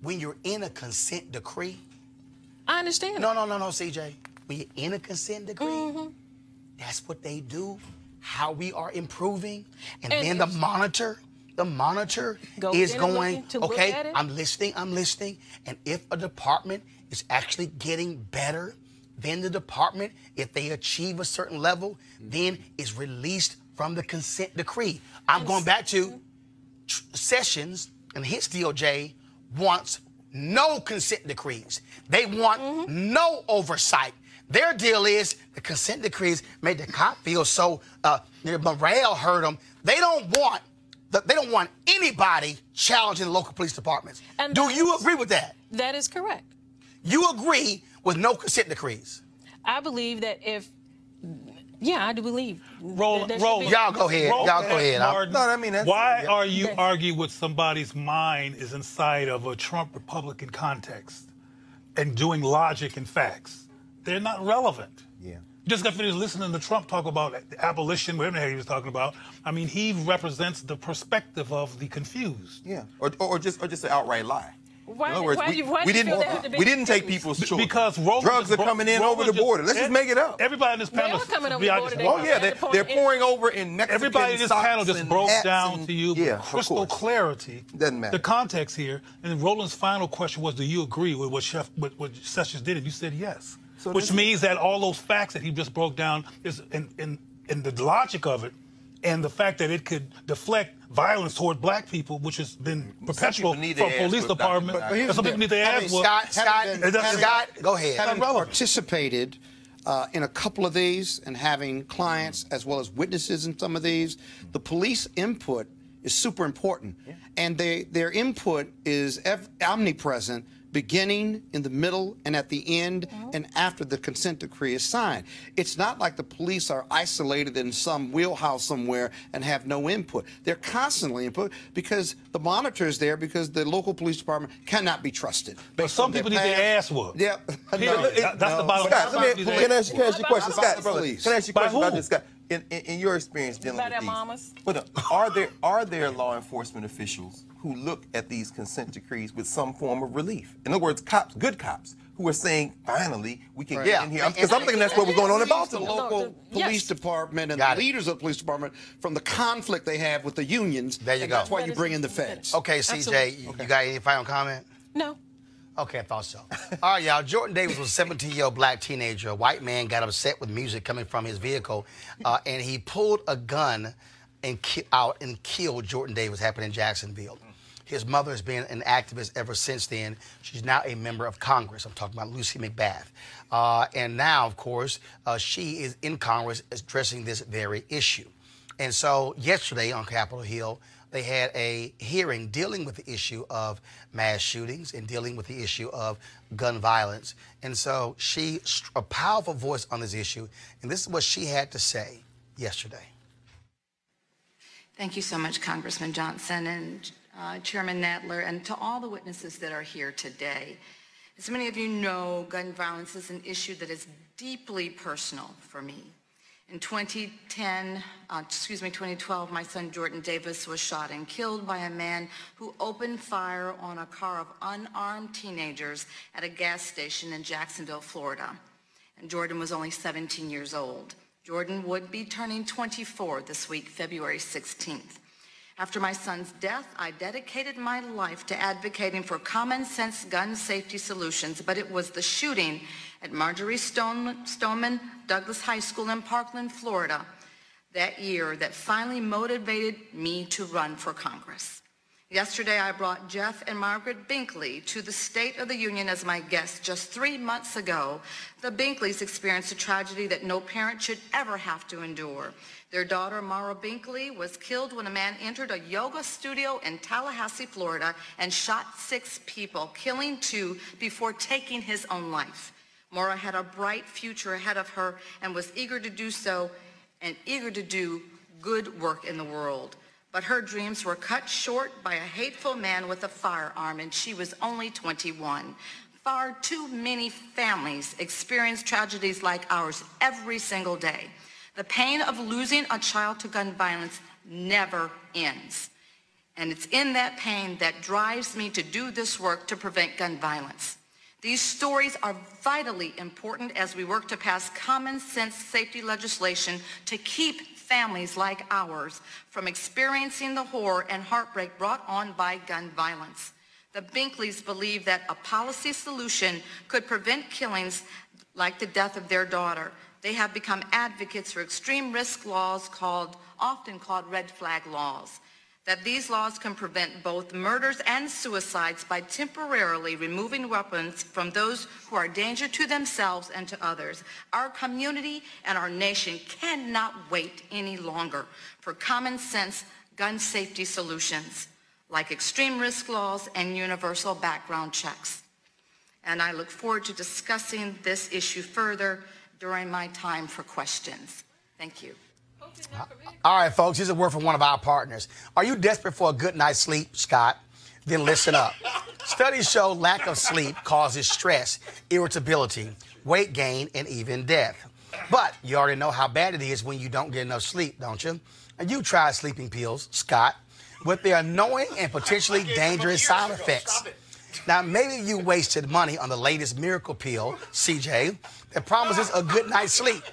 When you're in a consent decree. I understand. No, CJ. When you're in a consent decree, that's what they do. How we are improving, and And then the monitor Goes is in and going. looking to look Okay, at it. I'm listening, and if a department is actually getting better, then the department, if they achieve a certain level, then is released from the consent decree. I'm going back to Sessions and his DOJ wants no consent decrees. They want no oversight. Their deal is the consent decrees made the cop feel so their morale hurt them. They don't want anybody challenging the local police departments. And Do that you is- agree with that? That is correct. You agree with no consent decrees? I believe that I do believe. Roland, there should be- Y'all go ahead. Y'all go ahead. Martin, No, I mean, that's- why yeah. are you arguing with somebody's mind is inside of a Trump Republican context and doing logic and facts? They're not relevant. Yeah. You just got finished listening to Trump talk about abolition, whatever the hell he was talking about. I mean, he represents the perspective of the confused. Yeah. Or just an outright lie. Why- In other words, why do you feel didn't they have to be we didn't take confused? people's choice. Because Roland drugs are coming in over the border. Let's just make it up. Everybody in this They panel. are coming over be the honest, border. Oh yeah, they're pouring over in Mexican Everybody in this socks panel just and broke hats down and- to you yeah, with of crystal course. clarity Doesn't matter. the context here. And then Roland's final question was, do you agree with what Sessions did? And you said yes. So Which this- means that all those facts that he just broke down is in the logic of it and the fact that it could deflect violence toward black people, which has been perpetual people need from their ass police whipped, department. Dr. And some people need their ass whooped. Scott, go ahead. Having relevant. participated in a couple of these and having clients as well as witnesses in some of these, the police input is super important. And their input is omnipresent, beginning, in the middle, and at the end, and after the consent decree is signed. It's not like the police are isolated in some wheelhouse somewhere and have no input. They're constantly input because the monitor is there because the local police department cannot be trusted. But some people need their ass whooped. Yeah. Period. That's the bottom Scott, line. can I ask you a question, Scott? Police. Can I ask you a By question about who? this, Scott? In your experience dealing About with our these, mamas? but are there law enforcement officials who look at these consent decrees with some form of relief? In other words, good cops, who are saying, finally, we can get in here. Because I'm thinking that's what was going on in The Baltimore. local police department and the leaders of the police department from the conflict they have with the unions. There you go. That's why you bring in the feds. Okay, CJ, you got any final comment? No. Okay, I thought so. All right, y'all. Jordan Davis was a 17-year-old black teenager. A white man got upset with music coming from his vehicle, and he pulled a gun and killed Jordan Davis. Happened in Jacksonville. His mother has been an activist ever since then. She's now a member of Congress. I'm talking about Lucy McBath. And now, of course, she is in Congress addressing this very issue. And so yesterday on Capitol Hill, they had a hearing dealing with the issue of mass shootings and dealing with the issue of gun violence. And so a powerful voice on this issue. And this is what she had to say yesterday. Thank you so much, Congressman Johnson and Chairman Nadler, and to all the witnesses that are here today. As many of you know, gun violence is an issue that is deeply personal for me. In 2012, my son Jordan Davis was shot and killed by a man who opened fire on a car of unarmed teenagers at a gas station in Jacksonville, Florida. And Jordan was only 17 years old. Jordan would be turning 24 this week, February 16th. After my son's death, I dedicated my life to advocating for common sense gun safety solutions, but it was the shooting at Marjorie Stoneman Douglas High School in Parkland, Florida, that year that finally motivated me to run for Congress. Yesterday, I brought Jeff and Margaret Binkley to the State of the Union as my guests. Just 3 months ago, the Binkleys experienced a tragedy that no parent should ever have to endure. Their daughter, Mara Binkley, was killed when a man entered a yoga studio in Tallahassee, Florida, and shot 6 people, killing 2 before taking his own life. Mara had a bright future ahead of her and was eager to do so and eager to do good work in the world. But her dreams were cut short by a hateful man with a firearm, and she was only 21. Far too many families experience tragedies like ours every single day. The pain of losing a child to gun violence never ends. And it's in that pain that drives me to do this work to prevent gun violence. These stories are vitally important as we work to pass common sense safety legislation to keep families like ours from experiencing the horror and heartbreak brought on by gun violence. The Binkleys believe that a policy solution could prevent killings like the death of their daughter. They have become advocates for extreme risk laws often called red flag laws. That these laws can prevent both murders and suicides by temporarily removing weapons from those who are a danger to themselves and to others. Our community and our nation cannot wait any longer for common sense gun safety solutions like extreme risk laws and universal background checks. And I look forward to discussing this issue further during my time for questions. Thank you. All right, folks, here's a word from one of our partners. Are you desperate for a good night's sleep, Scott? Then listen up. Studies show lack of sleep causes stress, irritability, weight gain, and even death. But you already know how bad it is when you don't get enough sleep, don't you? And you tried sleeping pills, Scott, with their annoying and potentially dangerous side effects. Now, maybe you wasted money on the latest miracle pill, CJ, that promises a good night's sleep.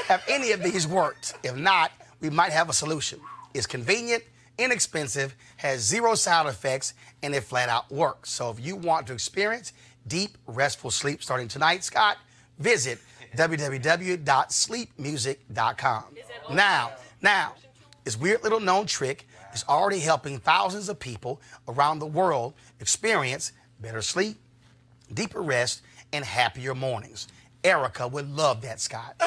Have any of these worked? If not, we might have a solution. It's convenient, inexpensive, has 0 side effects, and it flat out works. So if you want to experience deep, restful sleep starting tonight, Scott, visit www.sleepmusic.com. Now, this weird little known trick is already helping thousands of people around the world experience better sleep, deeper rest, and happier mornings. Erica would love that, Scott.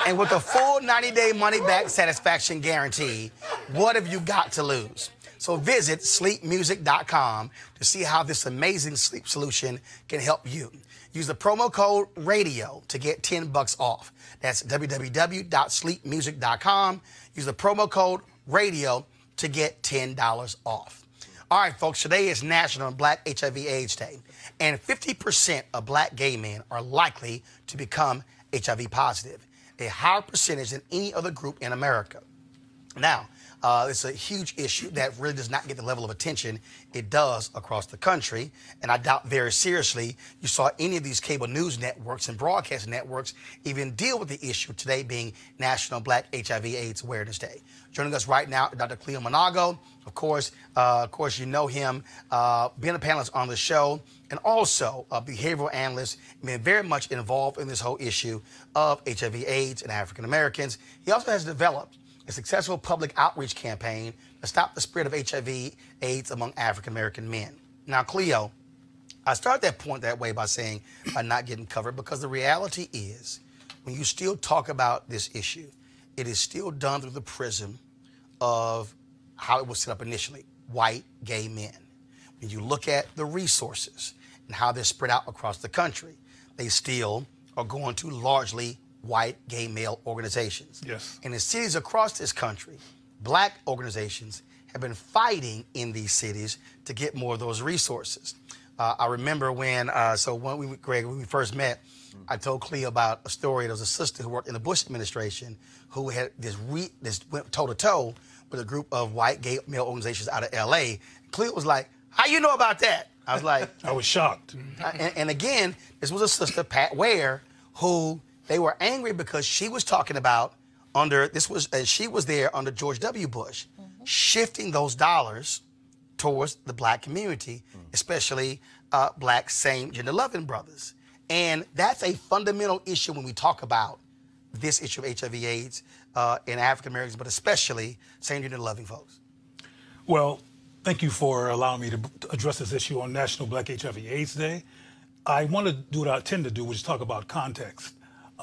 And with a full 90-day money-back satisfaction guarantee, what have you got to lose? So visit sleepmusic.com to see how this amazing sleep solution can help you. Use the promo code RADIO to get $10 off. That's www.sleepmusic.com. Use the promo code RADIO to get $10 off. All right, folks, today is National Black HIV/AIDS Day, and 50% of black gay men are likely to become HIV positive. a higher percentage than any other group in America. Now, it's a huge issue that really does not get the level of attention it does across the country. And I doubt very seriously you saw any of these cable news networks and broadcast networks even deal with the issue, today being National Black HIV/AIDS Awareness Day. Joining us right now, Dr. Cleo Monago. Of course, you know him, being a panelist on the show, and also a behavioral analyst, been very much involved in this whole issue of HIV/AIDS and African Americans. He also has developed a successful public outreach campaign to stop the spread of HIV/AIDS among African American men. Now, Cleo, I start that point that way by saying not getting covered, because the reality is, when you still talk about this issue, it is still done through the prism of how it was set up initially, white gay men. When you look at the resources and how they're spread out across the country, they still are going to largely white gay male organizations. Yes. And in cities across this country, black organizations have been fighting in these cities to get more of those resources. I remember when we first met, I told Cleo about a story. There was a sister who worked in the Bush administration who had went toe-to-toe with a group of white gay male organizations out of LA. Cleo was like, "How you know about that?" I was like, I was shocked. And again, this was a sister, Pat Ware, who they were angry because she was talking about she was there under George W. Bush, shifting those dollars towards the black community, especially black same-gender loving brothers. And that's a fundamental issue when we talk about this issue of HIV/AIDS in African Americans, but especially same-gender loving folks. Well, thank you for allowing me to address this issue on National Black HIV/AIDS Day. I want to do what I tend to do, which is talk about context.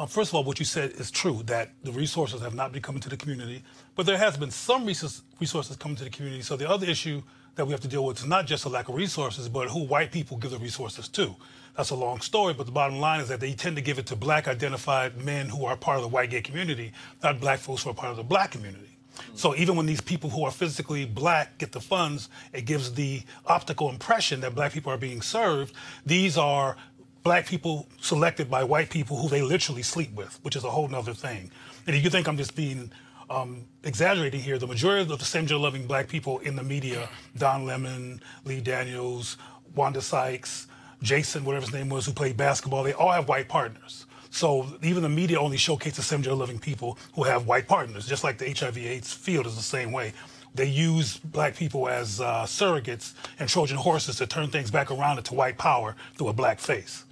First of all, what you said is true, that the resources have not been coming to the community, but there has been some resources coming to the community. So the other issue that we have to deal with is not just a lack of resources, but who white people give the resources to. That's a long story, but the bottom line is that they tend to give it to black identified men who are part of the white gay community, not black folks who are part of the black community. So even when these people who are physically black get the funds, it gives the optical impression that black people are being served. These are black people selected by white people who they literally sleep with, which is a whole nother thing. And if you think I'm just being exaggerating here, the majority of the same-gender loving black people in the media, Don Lemon, Lee Daniels, Wanda Sykes, Jason, whatever his name was, who played basketball, they all have white partners. So even the media only showcases same-gender loving people who have white partners, just like the HIV/AIDS field is the same way. They use black people as surrogates and Trojan horses to turn things back around into white power through a black face.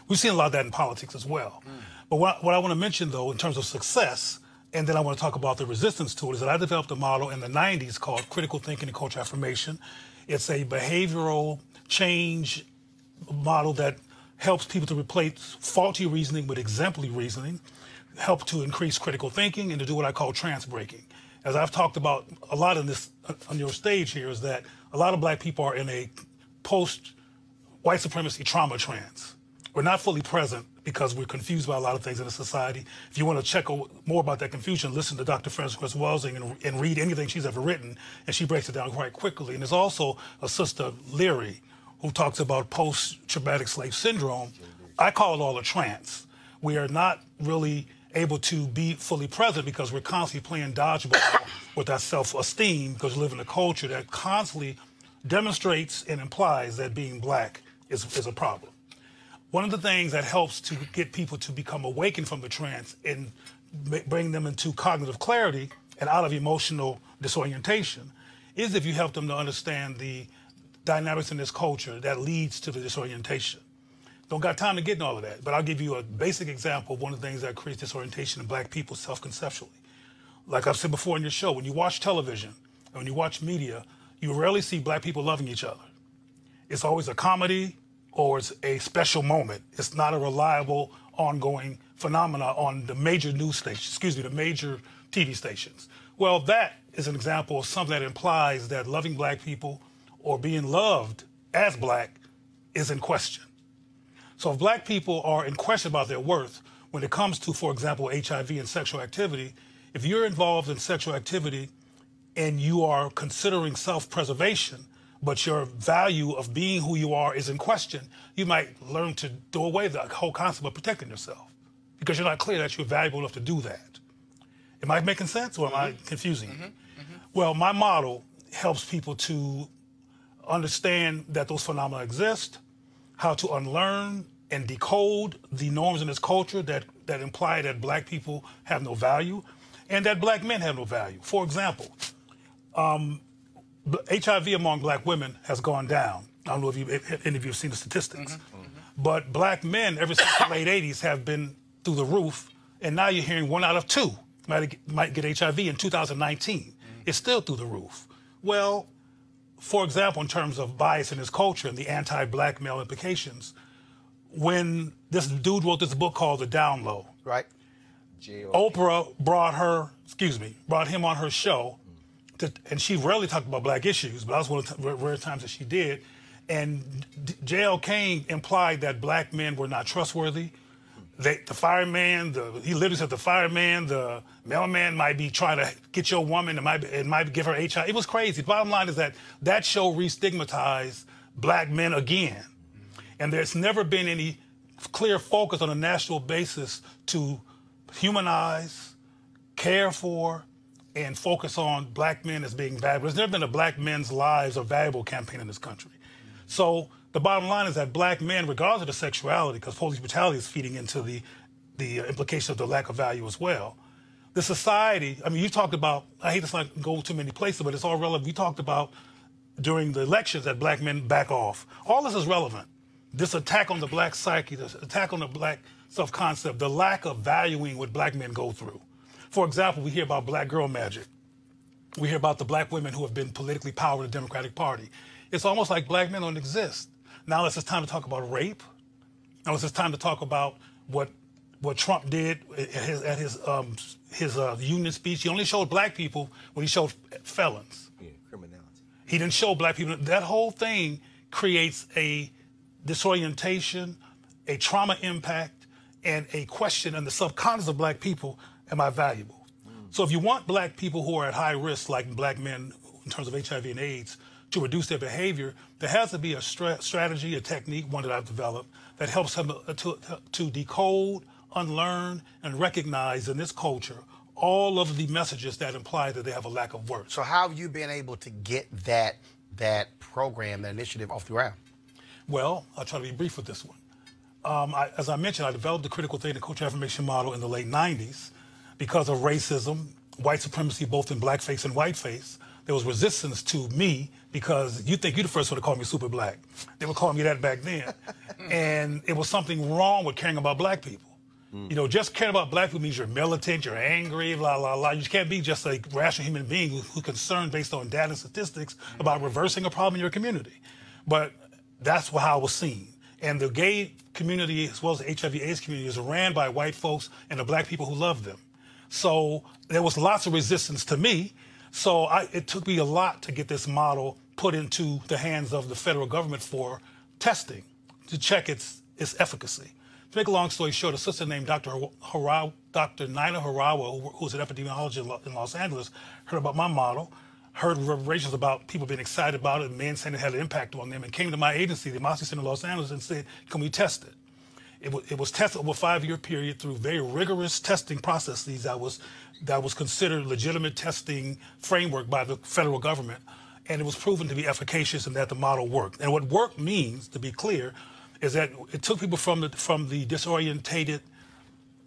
We've seen a lot of that in politics as well. But what I want to mention, though, in terms of success, and then I want to talk about the resistance to it, is that I developed a model in the 90s called critical thinking and culture affirmation. It's a behavioral change model that helps people to replace faulty reasoning with exemplary reasoning, help to increase critical thinking, and to do what I call trance breaking. As I've talked about a lot in this on your stage here, is that a lot of black people are in a post-white supremacy trauma trance. We're not fully present because we're confused by a lot of things in the society. If you want to check more about that confusion, listen to Dr. Frances Welsing and read anything she's ever written, and she breaks it down quite quickly. And there's also a sister, Leary, who talks about post-traumatic slave syndrome. I call it all a trance. We are not really able to be fully present because we're constantly playing dodgeball with our self-esteem, because we live in a culture that constantly demonstrates and implies that being black is a problem. One of the things that helps to get people to become awakened from the trance and bring them into cognitive clarity and out of emotional disorientation is if you help them to understand the dynamics in this culture that leads to the disorientation. Don't got time to get into all of that, but I'll give you a basic example of one of the things that creates disorientation in black people self-conceptually. Like I've said before in your show, when you watch television and when you watch media, you rarely see black people loving each other. It's always a comedy or it's a special moment. It's not a reliable, ongoing phenomena on the major news stations, the major TV stations. Well, that is an example of something that implies that loving black people or being loved as black is in question. So if black people are in question about their worth, when it comes to, for example, HIV and sexual activity, if you're involved in sexual activity and you are considering self-preservation, but your value of being who you are is in question, you might learn to throw away the whole concept of protecting yourself. because you're not clear that you're valuable enough to do that. Am I making sense, or am I confusing you? Well, my model helps people to understand that those phenomena exist, how to unlearn and decode the norms in this culture that imply that black people have no value and that black men have no value. For example, HIV among black women has gone down. I don't know if any of you have seen the statistics. But black men, ever since the late 80s, have been through the roof, and now you're hearing 1 out of 2 might get HIV in 2019. It's still through the roof. Well, for example, in terms of bias in this culture and the anti-black male implications, when this dude wrote this book called The Down Low, right? Oprah brought him on her show, and she rarely talked about black issues, but that was one of the rare times that she did. And J.L. King implied that black men were not trustworthy. The fireman, he literally said the fireman, the mailman might be trying to get your woman, it might give her HIV. It was crazy. The bottom line is that show re-stigmatized black men again. And there's never been any clear focus on a national basis to humanize, care for, and focus on black men as being valuable. There's never been a black men's lives are valuable campaign in this country. So the bottom line is that black men, regardless of the sexuality, because police brutality is feeding into the implication of the lack of value as well. The society, I mean, you talked about, I hate to go too many places, but it's all relevant. You talked about during the elections that black men back off. All this is relevant. This attack on the black psyche, this attack on the black self-concept, the lack of valuing what black men go through. For example, we hear about black girl magic. We hear about the black women who have been politically powered in the Democratic Party. It's almost like black men don't exist. Now it's just time to talk about rape. Now it's just time to talk about what Trump did at his union speech. He only showed black people when he showed felons. Yeah, criminality. He didn't show black people. That whole thing creates a disorientation, a trauma impact, and a question in the subconscious of black people, am I valuable? So if you want black people who are at high risk, like black men in terms of HIV and AIDS, to reduce their behavior, there has to be a strategy, a technique, one that I've developed, that helps them to decode, unlearn, and recognize in this culture all of the messages that imply that they have a lack of worth. So how have you been able to get that program, that initiative off the ground? Well, I'll try to be brief with this one. As I mentioned, I developed the critical thinking culture affirmation model in the late 90s because of racism, white supremacy, both in blackface and whiteface. There was resistance to me because you think you're the first one to call me super black. They were calling me that back then. And it was something wrong with caring about black people. You know, just caring about black people means you're militant, you're angry, blah, blah, blah. You can't be just a rational human being who's concerned based on data and statistics about reversing a problem in your community. But that's how it was seen. And the gay community, as well as the HIV/AIDS community, is ran by white folks and the black people who love them. So there was lots of resistance to me. So it took me a lot to get this model put into the hands of the federal government for testing, to check its efficacy. To make a long story short, a sister named Dr. Naina Harawa, who's an epidemiologist in Los Angeles, heard about my model, heard reverberations about people being excited about it, and men saying it had an impact on them, and came to my agency, the Emergency Center in Los Angeles, and said, can we test it? It was tested over a 5-year period through very rigorous testing processes that was considered legitimate testing framework by the federal government, and it was proven to be efficacious and that the model worked. And what work means, to be clear, is that it took people from the disorientated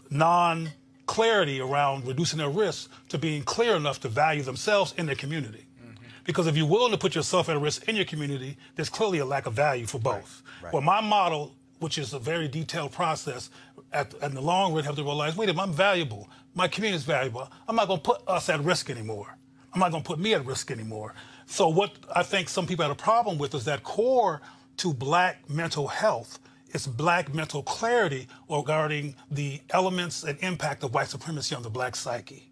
non-clarity around reducing their risks to being clear enough to value themselves in their community. Because if you're willing to put yourself at risk in your community, there's clearly a lack of value for both. Right. Well, my model, which is a very detailed process, in the long run, have to realize, wait a minute, I'm valuable. My community is valuable. I'm not going to put us at risk anymore. I'm not going to put me at risk anymore. So what I think some people had a problem with is that core to black mental health is black mental clarity regarding the elements and impact of white supremacy on the black psyche.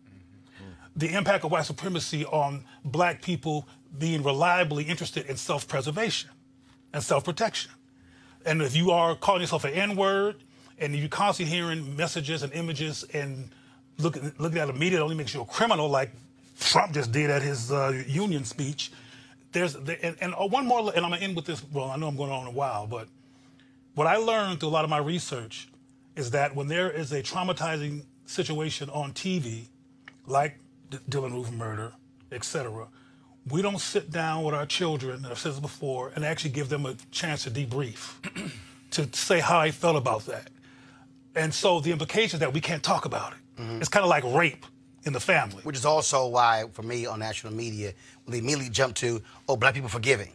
The impact of white supremacy on black people being reliably interested in self-preservation and self-protection. And if you are calling yourself an N-word and you're constantly hearing messages and images and looking at a media that only makes you a criminal like Trump just did at his union speech, one more, and I'm going to end with this, well, I know I'm going on a while, but what I learned through a lot of my research is that when there is a traumatizing situation on TV, like Dylann Roof murder, etc., we don't sit down with our children, I've said this before, and actually give them a chance to debrief, to say how I felt about that. And so the implication is that we can't talk about it. It's kind of like rape in the family. Which is also why, for me, on national media, they immediately jump to, oh, black people forgiving.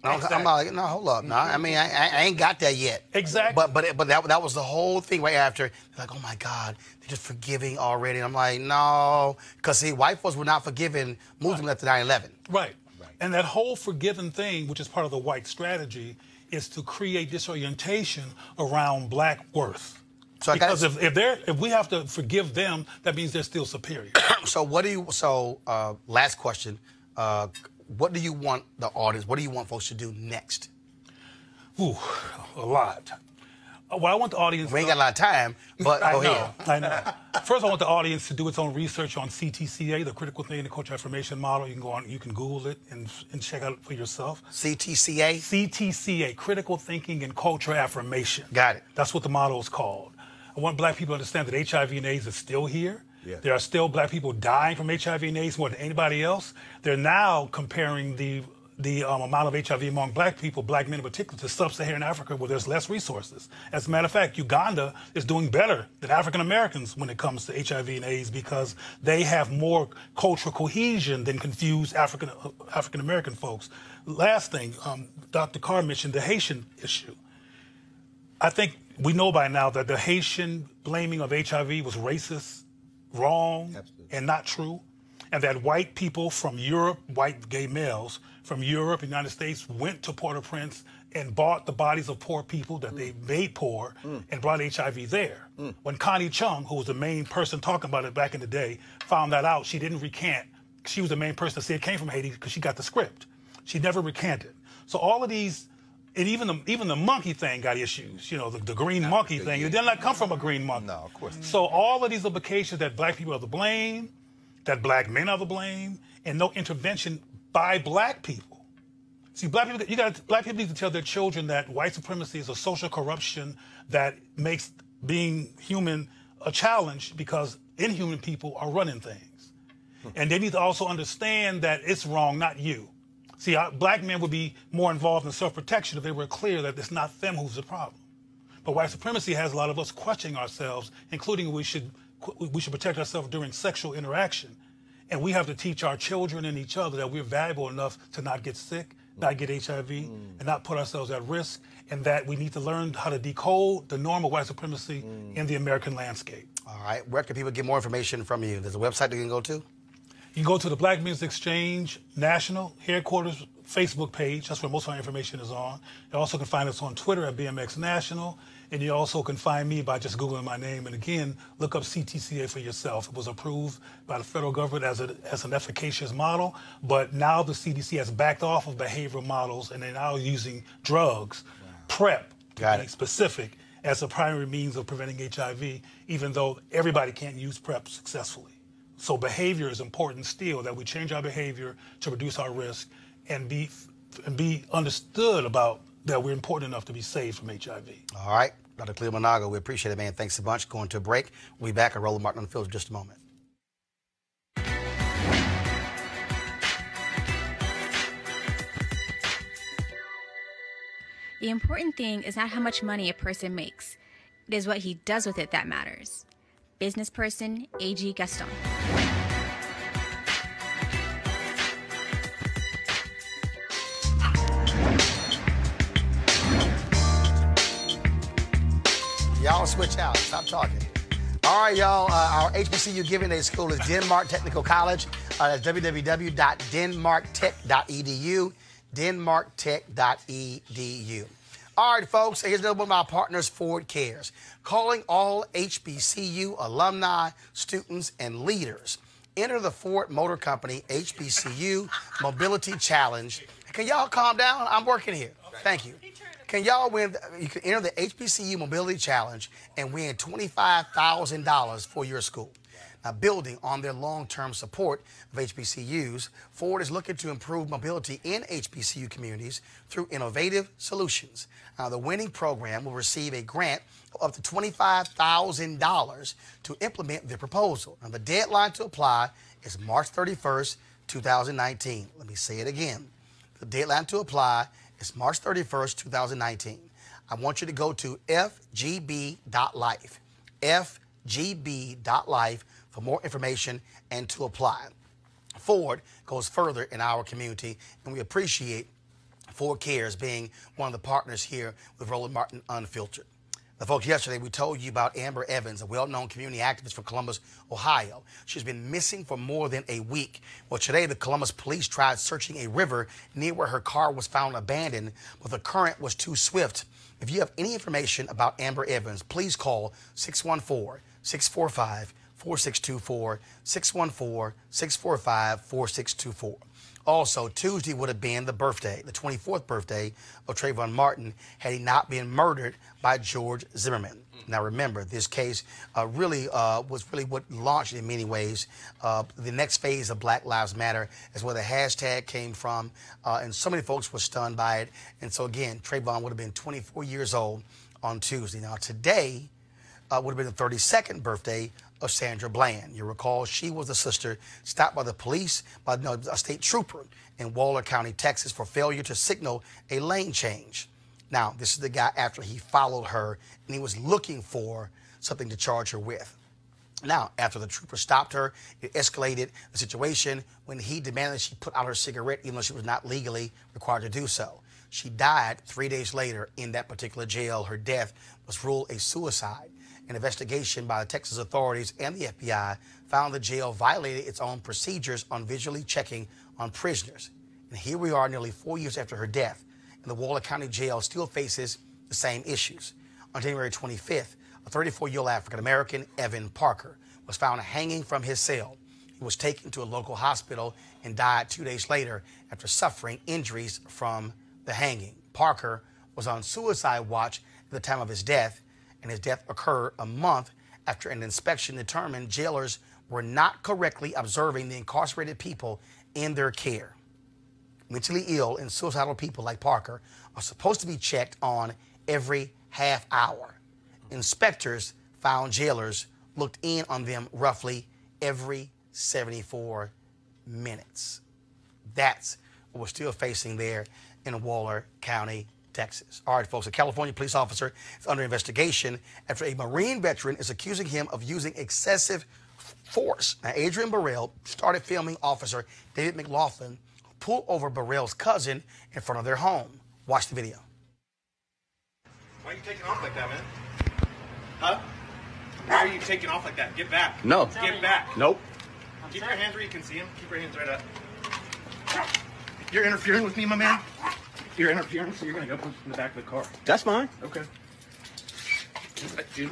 Exactly. I'm like, no, hold up. No, I mean, I ain't got that yet. Exactly. But that was the whole thing right after. They're like, oh, my God, they're just forgiving already. And I'm like, no. Because, see, white folks were not forgiving Muslims after 9/11. Right. And that whole forgiving thing, which is part of the white strategy, is to create disorientation around black worth. So because if we have to forgive them, that means they're still superior. Last question. What do you want the audience, what do you want folks to do next? Ooh, a lot. Well, I want the audience... We ain't got a lot of time, but go ahead. I know. First, I want the audience to do its own research on CTCA, the Critical Thinking and Cultural Affirmation Model. You can go on, you can Google it and check out for yourself. CTCA? CTCA, Critical Thinking and Cultural Affirmation. Got it. That's what the model is called. I want black people to understand that HIV and AIDS is still here. Yeah. There are still black people dying from HIV and AIDS more than anybody else. They're now comparing the amount of HIV among black people, black men in particular, to sub-Saharan Africa where there's less resources. As a matter of fact, Uganda is doing better than African Americans when it comes to HIV and AIDS because they have more cultural cohesion than confused African American folks. Last thing, Dr. Carr mentioned the Haitian issue. I think we know by now that the Haitian blaming of HIV was racist, wrong, and not true, and that white people from Europe, white gay males from Europe and the United States went to Port-au-Prince and bought the bodies of poor people that they made poor and brought HIV there. When Connie Chung, who was the main person talking about it back in the day, found that out, she didn't recant. She was the main person that said it came from Haiti because she got the script. She never recanted. So all of these, and even the monkey thing got issues. You know, the green monkey thing. It did not come from a green monkey. No, of course. So all of these implications that black people are to blame, that black men are to blame, and no intervention by black people. See, black people need to tell their children that white supremacy is a social corruption that makes being human a challenge because inhuman people are running things. And they need to also understand that it's wrong, not you. See, black men would be more involved in self-protection if they were clear that it's not them who's the problem. But white supremacy has a lot of us questioning ourselves, including we should protect ourselves during sexual interaction. And we have to teach our children and each other that we're valuable enough to not get sick, not get HIV, and not put ourselves at risk, and that we need to learn how to decode the norm of white supremacy in the American landscape. All right. Where can people get more information from you? There's a website they can go to? You can go to the Black Music Exchange National Headquarters Facebook page. That's where most of our information is on. You also can find us on Twitter at BMX National. And you also can find me by just Googling my name. And again, look up CTCA for yourself. It was approved by the federal government as an efficacious model. But now the CDC has backed off of behavioral models and they're now using drugs, PrEP, to be specific, as a primary means of preventing HIV, even though everybody can't use PrEP successfully. So behavior is important still, that we change our behavior to reduce our risk and be understood about that we're important enough to be saved from HIV. All right. Dr. Khalil Manago, we appreciate it, man. Thanks a bunch. Going to a break. We'll be back at Roland Martin on the Field in just a moment. The important thing is not how much money a person makes. It is what he does with it that matters. Business person, A.G. Gaston. Y'all switch out. Stop talking. All right, y'all. Our HBCU Giving Day school is Denmark Technical College. That's www.denmarktech.edu. denmarktech.edu. All right, folks. Here's another one of my partners, Ford Cares. Calling all HBCU alumni, students, and leaders. Enter the Ford Motor Company HBCU Mobility Challenge. Can y'all calm down? I'm working here. Thank you. Can y'all win? You can enter the HBCU Mobility Challenge and win $25,000 for your school. Now, building on their long-term support of HBCUs, Ford is looking to improve mobility in HBCU communities through innovative solutions. Now, the winning program will receive a grant of up to $25,000 to implement their proposal. Now, the deadline to apply is March 31st, 2019. Let me say it again. The deadline to apply is March 31st, 2019. I want you to go to fgb.life, fgb.life for more information and to apply. Ford goes further in our community, and we appreciate Ford Cares being one of the partners here with Roland Martin Unfiltered. Now, folks, yesterday we told you about Amber Evans, a well-known community activist from Columbus, Ohio. She's been missing for more than a week. Well, today the Columbus police tried searching a river near where her car was found abandoned, but the current was too swift. If you have any information about Amber Evans, please call 614-645-4624, 614-645-4624. Also, Tuesday would have been the 24th birthday of Trayvon Martin had he not been murdered by George Zimmerman. Now, remember, this case was really what launched, in many ways, the next phase of Black Lives Matter, is where the hashtag came from, and so many folks were stunned by it. And so, again, Trayvon would have been 24 years old on Tuesday. Now, today would have been the 32nd birthday of Sandra Bland. You recall she was the sister stopped by the police, by a state trooper in Waller County, Texas, for failure to signal a lane change. Now, this is the guy after he followed her, and he was looking for something to charge her with. Now, after the trooper stopped her, it escalated the situation when he demanded she put out her cigarette, even though she was not legally required to do so. She died 3 days later in that particular jail. Her death was ruled a suicide. An investigation by the Texas authorities and the FBI found the jail violated its own procedures on visually checking on prisoners. And here we are nearly 4 years after her death, and the Waller County Jail still faces the same issues. On January 25th, a 34-year-old African-American, Evan Parker, was found hanging from his cell. He was taken to a local hospital and died 2 days later after suffering injuries from the hanging. Parker was on suicide watch at the time of his death, and his death occurred a month after an inspection determined jailers were not correctly observing the incarcerated people in their care. Mentally ill and suicidal people like Parker are supposed to be checked on every half hour. Inspectors found jailers looked in on them roughly every 74 minutes. That's what we're still facing there in Waller County, Texas. All right, folks, a California police officer is under investigation after a Marine veteran is accusing him of using excessive force. Now, Adrian Burrell started filming Officer David McLaughlin, who pulled over Burrell's cousin in front of their home. Watch the video. Why are you taking off like that, man? Huh? Why are you taking off like that? Get back. No. Get back. Nope. Keep your hands where you can see them. Keep your hands right up. You're interfering with me, my man? You're interfering, so you're going to go in the back of the car. That's fine. Okay. Dude,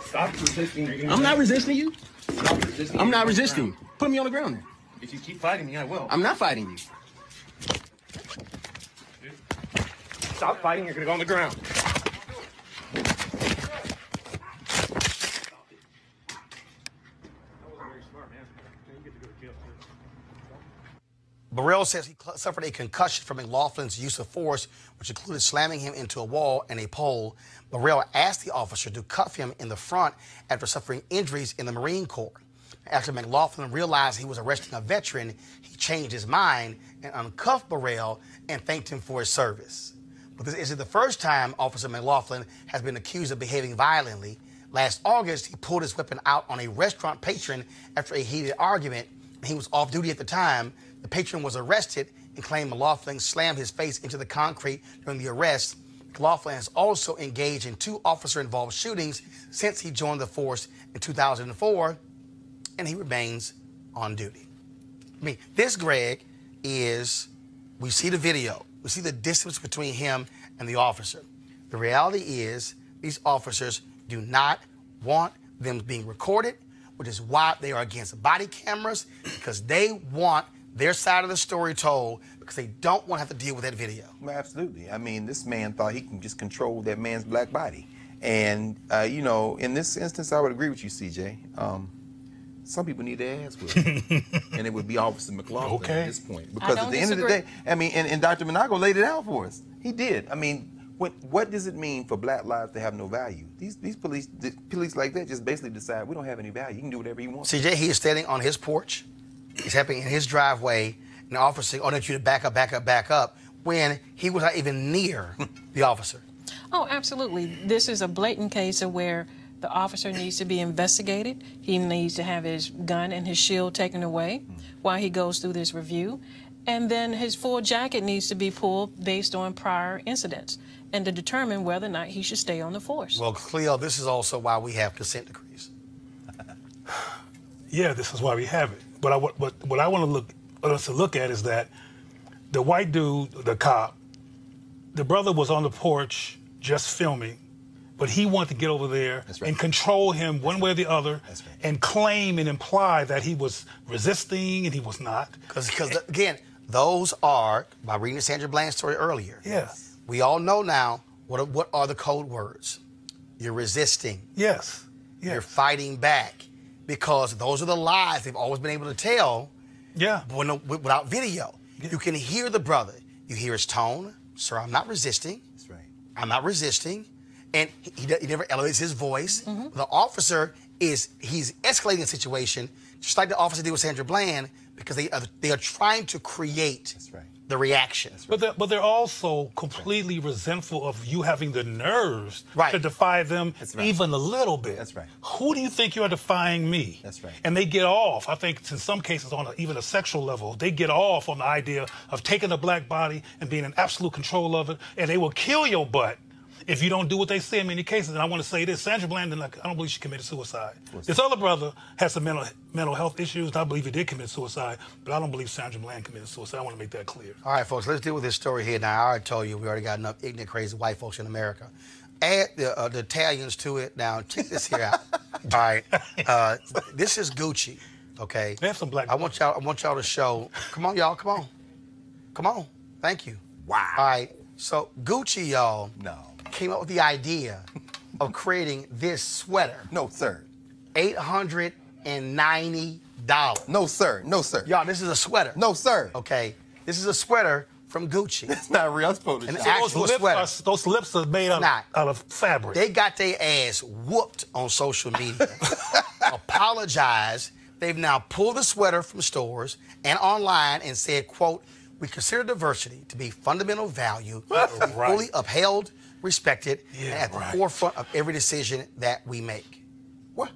stop resisting. I'm not resisting you. Stop resisting. I'm not resisting you. Put me on the ground then. If you keep fighting me, I will. I'm not fighting you. Dude, stop fighting. You're going to go on the ground. Burrell says he suffered a concussion from McLaughlin's use of force, which included slamming him into a wall and a pole. Burrell asked the officer to cuff him in the front after suffering injuries in the Marine Corps. After McLaughlin realized he was arresting a veteran, he changed his mind and uncuffed Burrell and thanked him for his service. But this isn't the first time Officer McLaughlin has been accused of behaving violently. Last August, he pulled his weapon out on a restaurant patron after a heated argument. He was off duty at the time. The patron was arrested and claimed McLaughlin slammed his face into the concrete during the arrest. McLaughlin has also engaged in 2 officer-involved shootings since he joined the force in 2004, and he remains on duty. I mean, this, Greg, is, we see the video. We see the distance between him and the officer. The reality is these officers do not want them being recorded, which is why they are against body cameras, because they want their side of the story told, because they don't want to have to deal with that video. Well, absolutely. I mean, this man thought he can just control that man's black body. And, you know, in this instance, I would agree with you, CJ. some people need their ass whipped. And it would be Officer McLaughlin at this point. Because I at the don't end of the day, disagree. I mean, and Dr. Monago laid it out for us. He did. I mean, what does it mean for black lives to have no value? These police like that just basically decide we don't have any value. You can do whatever you want. CJ, he is standing on his porch. He's happening in his driveway. And the officer saying, "Oh, I need you to back up, back up, back up," when he was not even near the officer. Oh, absolutely. This is a blatant case of where the officer needs to be investigated. He needs to have his gun and his shield taken away while he goes through this review. And then his full jacket needs to be pulled based on prior incidents and to determine whether or not he should stay on the force. Well, Cleo, this is also why we have consent decrees. Yeah, this is why we have it. But what I want us to look at is that the white dude, the cop, the brother was on the porch just filming, but he wanted to get over there and control him one way or the other and claim and imply that he was resisting and he was not. Because again, those are, by reading the Sandra Bland story earlier, Yes. we all know now what are the code words. You're resisting. Yes. You're fighting back. Because those are the lies they've always been able to tell without video. You can hear the brother. You hear his tone. "Sir, I'm not resisting. That's right. I'm not resisting." And he never elevates his voice. The officer he's escalating the situation, just like the officer did with Sandra Bland, because they are trying to create the reaction. But they're also completely resentful of you having the nerves to defy them even a little bit. That's right. Who do you think you're defying me? That's right. And they get off, I think in some cases on even a sexual level, they get off on the idea of taking a black body and being in absolute control of it, and they will kill your butt if you don't do what they say in many cases. And I want to say this, Sandra Bland, I don't believe she committed suicide. This other brother has some mental health issues, and I believe he did commit suicide, but I don't believe Sandra Bland committed suicide. I want to make that clear. All right, folks, let's deal with this story here. Now, I already told you we already got enough ignorant, crazy white folks in America. Add the Italians to it. Now, check this here out. All right, this is Gucci, okay? They have some black. I want y'all to show. Come on, y'all. Come on. Thank you. Wow. All right. So Gucci, y'all, came up with the idea of creating this sweater. No, sir. $890. No, sir. No, sir. Y'all, this is a sweater. No, sir. Okay. This is a sweater from Gucci. That's not real. That's Photoshop. An actual sweater. Those lips are made out of fabric. They got their ass whooped on social media. Apologized. They've now pulled the sweater from stores and online and said, quote, "We consider diversity to be fundamental value, fully upheld, respected, and at the forefront of every decision that we make." What?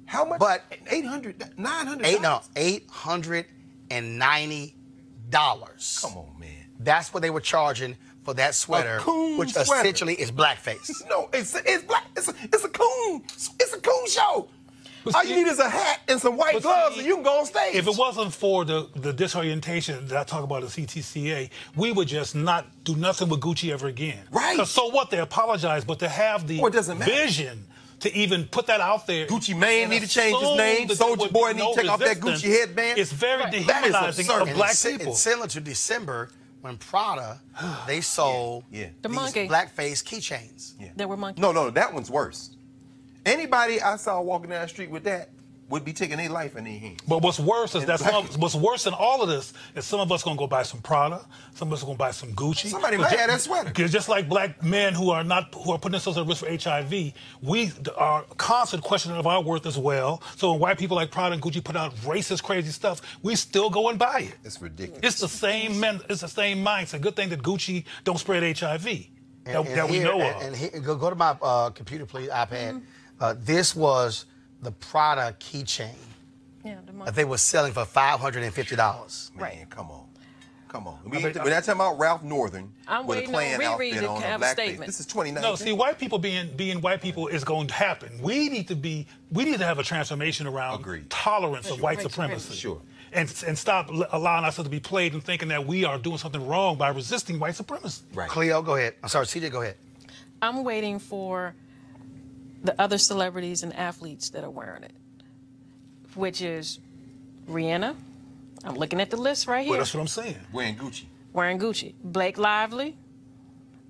How much? But $800, $900? $890. Come on, man. That's what they were charging for that sweater, which essentially is blackface. No, it's black. It's a coon. It's a coon show. All you need is a hat and some white gloves, and you can go on stage. If it wasn't for the disorientation that I talk about at CTCA, we would just not do nothing with Gucci ever again. Right. 'Cause so what? They apologize, but to have the vision to even put that out there. Gucci Mane need to change his name. Soulja Boy need to take off that Gucci headband. It's very dehumanizing of black people. It's similar to December when Prada, they sold The these monkey. blackface keychains. There were monkeys. No, that one's worse. Anybody I saw walking down the street with that would be taking their life in their hands. But what's worse is what's worse than all of this is some of us gonna go buy some Prada, some of us gonna buy some Gucci. Somebody might have that sweater. Because just like black men who are putting themselves at risk for HIV, we are constant questioning of our worth as well. So when white people like Prada and Gucci put out racist, crazy stuff, we still go and buy it. It's ridiculous. It's the same mindset. Good thing that Gucci don't spread HIV that we know of. And here, go to my computer, please, iPad. This was the Prada keychain that they were selling for $550. Man, come on. We're not talking about Ralph Northern with a Klan outfit on a blackface. This is 2019. No, see, white people being white people is going to happen. We need to have a transformation around tolerance of white supremacy. Sure. And stop allowing ourselves to be played and thinking that we are doing something wrong by resisting white supremacy. Right. Cleo, go ahead. I'm sorry, CJ, go ahead. I'm waiting for the other celebrities and athletes that are wearing it, which is Rihanna. I'm looking at the list right here. Well, that's what I'm saying. Wearing Gucci. Wearing Gucci. Blake Lively,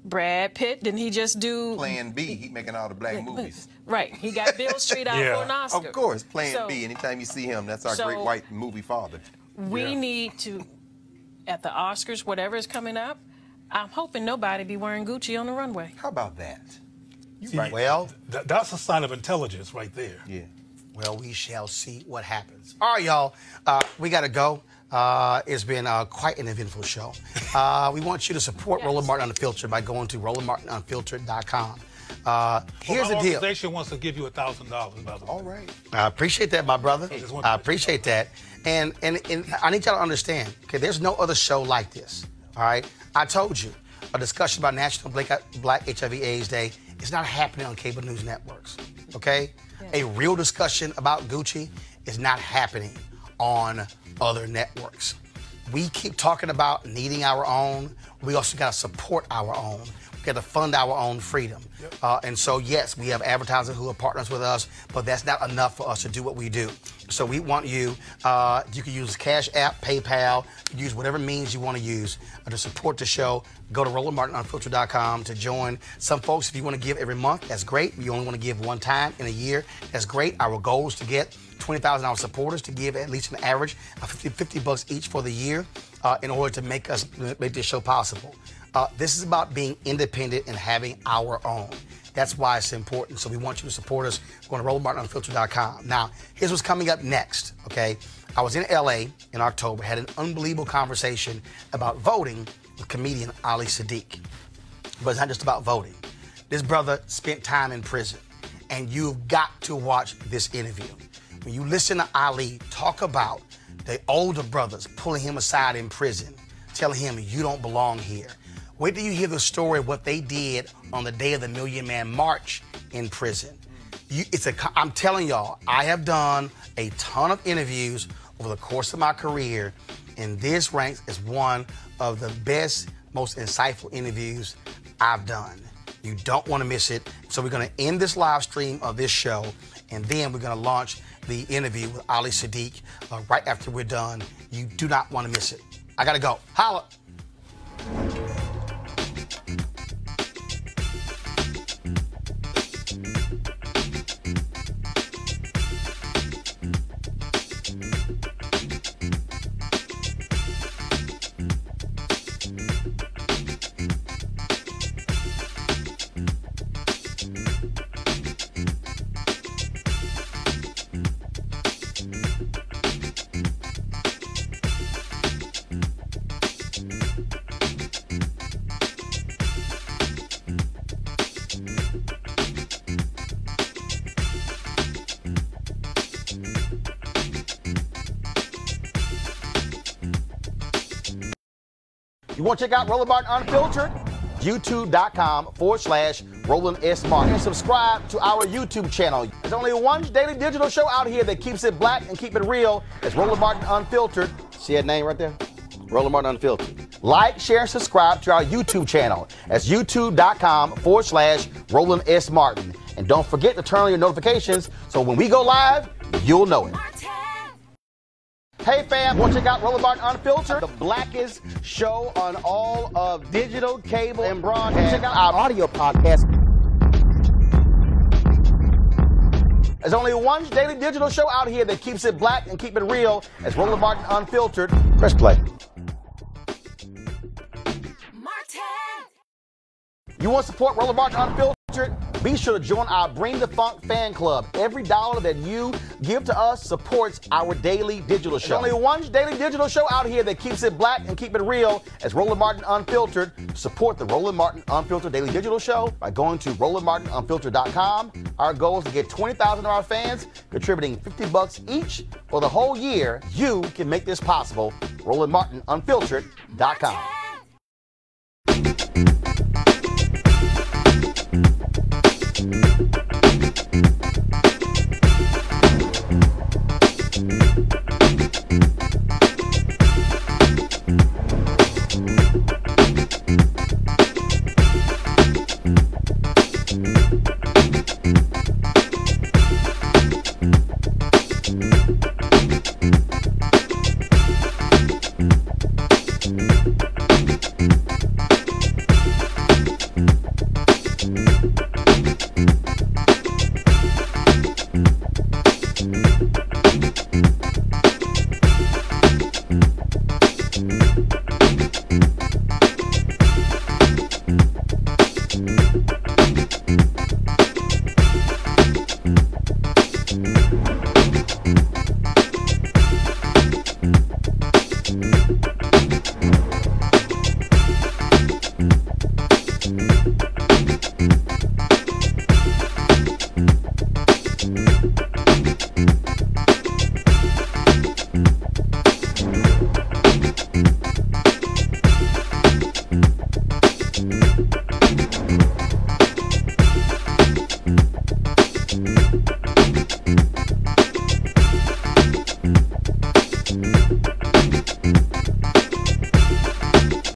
Brad Pitt, didn't he just do Plan B? He making all the black movies. Right. He got Bill Street out for an Oscar. Of course, Plan B. Anytime you see him, that's our great white movie father. We need to, at the Oscars, whatever is coming up, I'm hoping nobody be wearing Gucci on the runway. How about that? See, right. Well, that's a sign of intelligence right there. Yeah. Well, we shall see what happens. All right, y'all. We got to go. It's been quite an eventful show. We want you to support Roland Martin Unfiltered by going to RolandMartinUnfiltered.com. Here's the deal. My organization wants to give you $1,000, by the way. All right. I appreciate that, my brother. I appreciate that. And I need y'all to understand, okay, there's no other show like this, all right? I told you, a discussion about National Black HIV/AIDS Day is not happening on cable news networks, okay? A real discussion about Gucci is not happening on other networks. We keep talking about needing our own. We also got to support our own. We got to fund our own freedom. And so, yes, we have advertisers who are partners with us, but that's not enough for us to do what we do. So we want you, you can use Cash App, PayPal, use whatever means you want to use to support the show. Go to RolandMartinUnfiltered.com to join. Some folks, if you want to give every month, that's great. You only want to give one time in a year, that's great. Our goal is to get 20,000 our supporters to give at least an average of $50 each for the year in order to make this show possible. This is about being independent and having our own. That's why it's important. So we want you to support us. Go to RolandMartinUnfiltered.com. Now, here's what's coming up next, okay? I was in LA in October, had an unbelievable conversation about voting with comedian Ali Sadiq. But it's not just about voting. This brother spent time in prison, and you've got to watch this interview. When you listen to Ali talk about the older brothers pulling him aside in prison, telling him, you don't belong here. Wait till you hear the story of what they did on the day of the Million Man March in prison. I'm telling y'all, I have done a ton of interviews over the course of my career, and this ranks as one of the best, most insightful interviews I've done. You don't want to miss it. So we're going to end this live stream of this show, and then we're going to launch the interview with Ali Sadiq right after we're done. You do not want to miss it. I got to go. Holla. You want to check out Roland Martin Unfiltered? YouTube.com/Roland S. Martin. And subscribe to our YouTube channel. There's only one daily digital show out here that keeps it black and keep it real. It's Roland Martin Unfiltered. See that name right there? Roland Martin Unfiltered. Like, share, and subscribe to our YouTube channel. That's YouTube.com/Roland S. Martin. And don't forget to turn on your notifications so when we go live, you'll know it. Hey fam, want to check out Roland Martin Unfiltered, the blackest show on all of digital, cable, and broadcast. Check out our audio podcast. There's only one daily digital show out here that keeps it black and keep it real. It's Roland Martin Unfiltered. Press play. You want to support Roland Martin Unfiltered? Be sure to join our Bring the Funk fan club. Every dollar that you give to us supports our daily digital show. There's only one daily digital show out here that keeps it black and keep it real. It's Roland Martin Unfiltered. Support the Roland Martin Unfiltered daily digital show by going to RolandMartinUnfiltered.com. Our goal is to get 20,000 of our fans contributing $50 each for the whole year. You can make this possible. RolandMartinUnfiltered.com.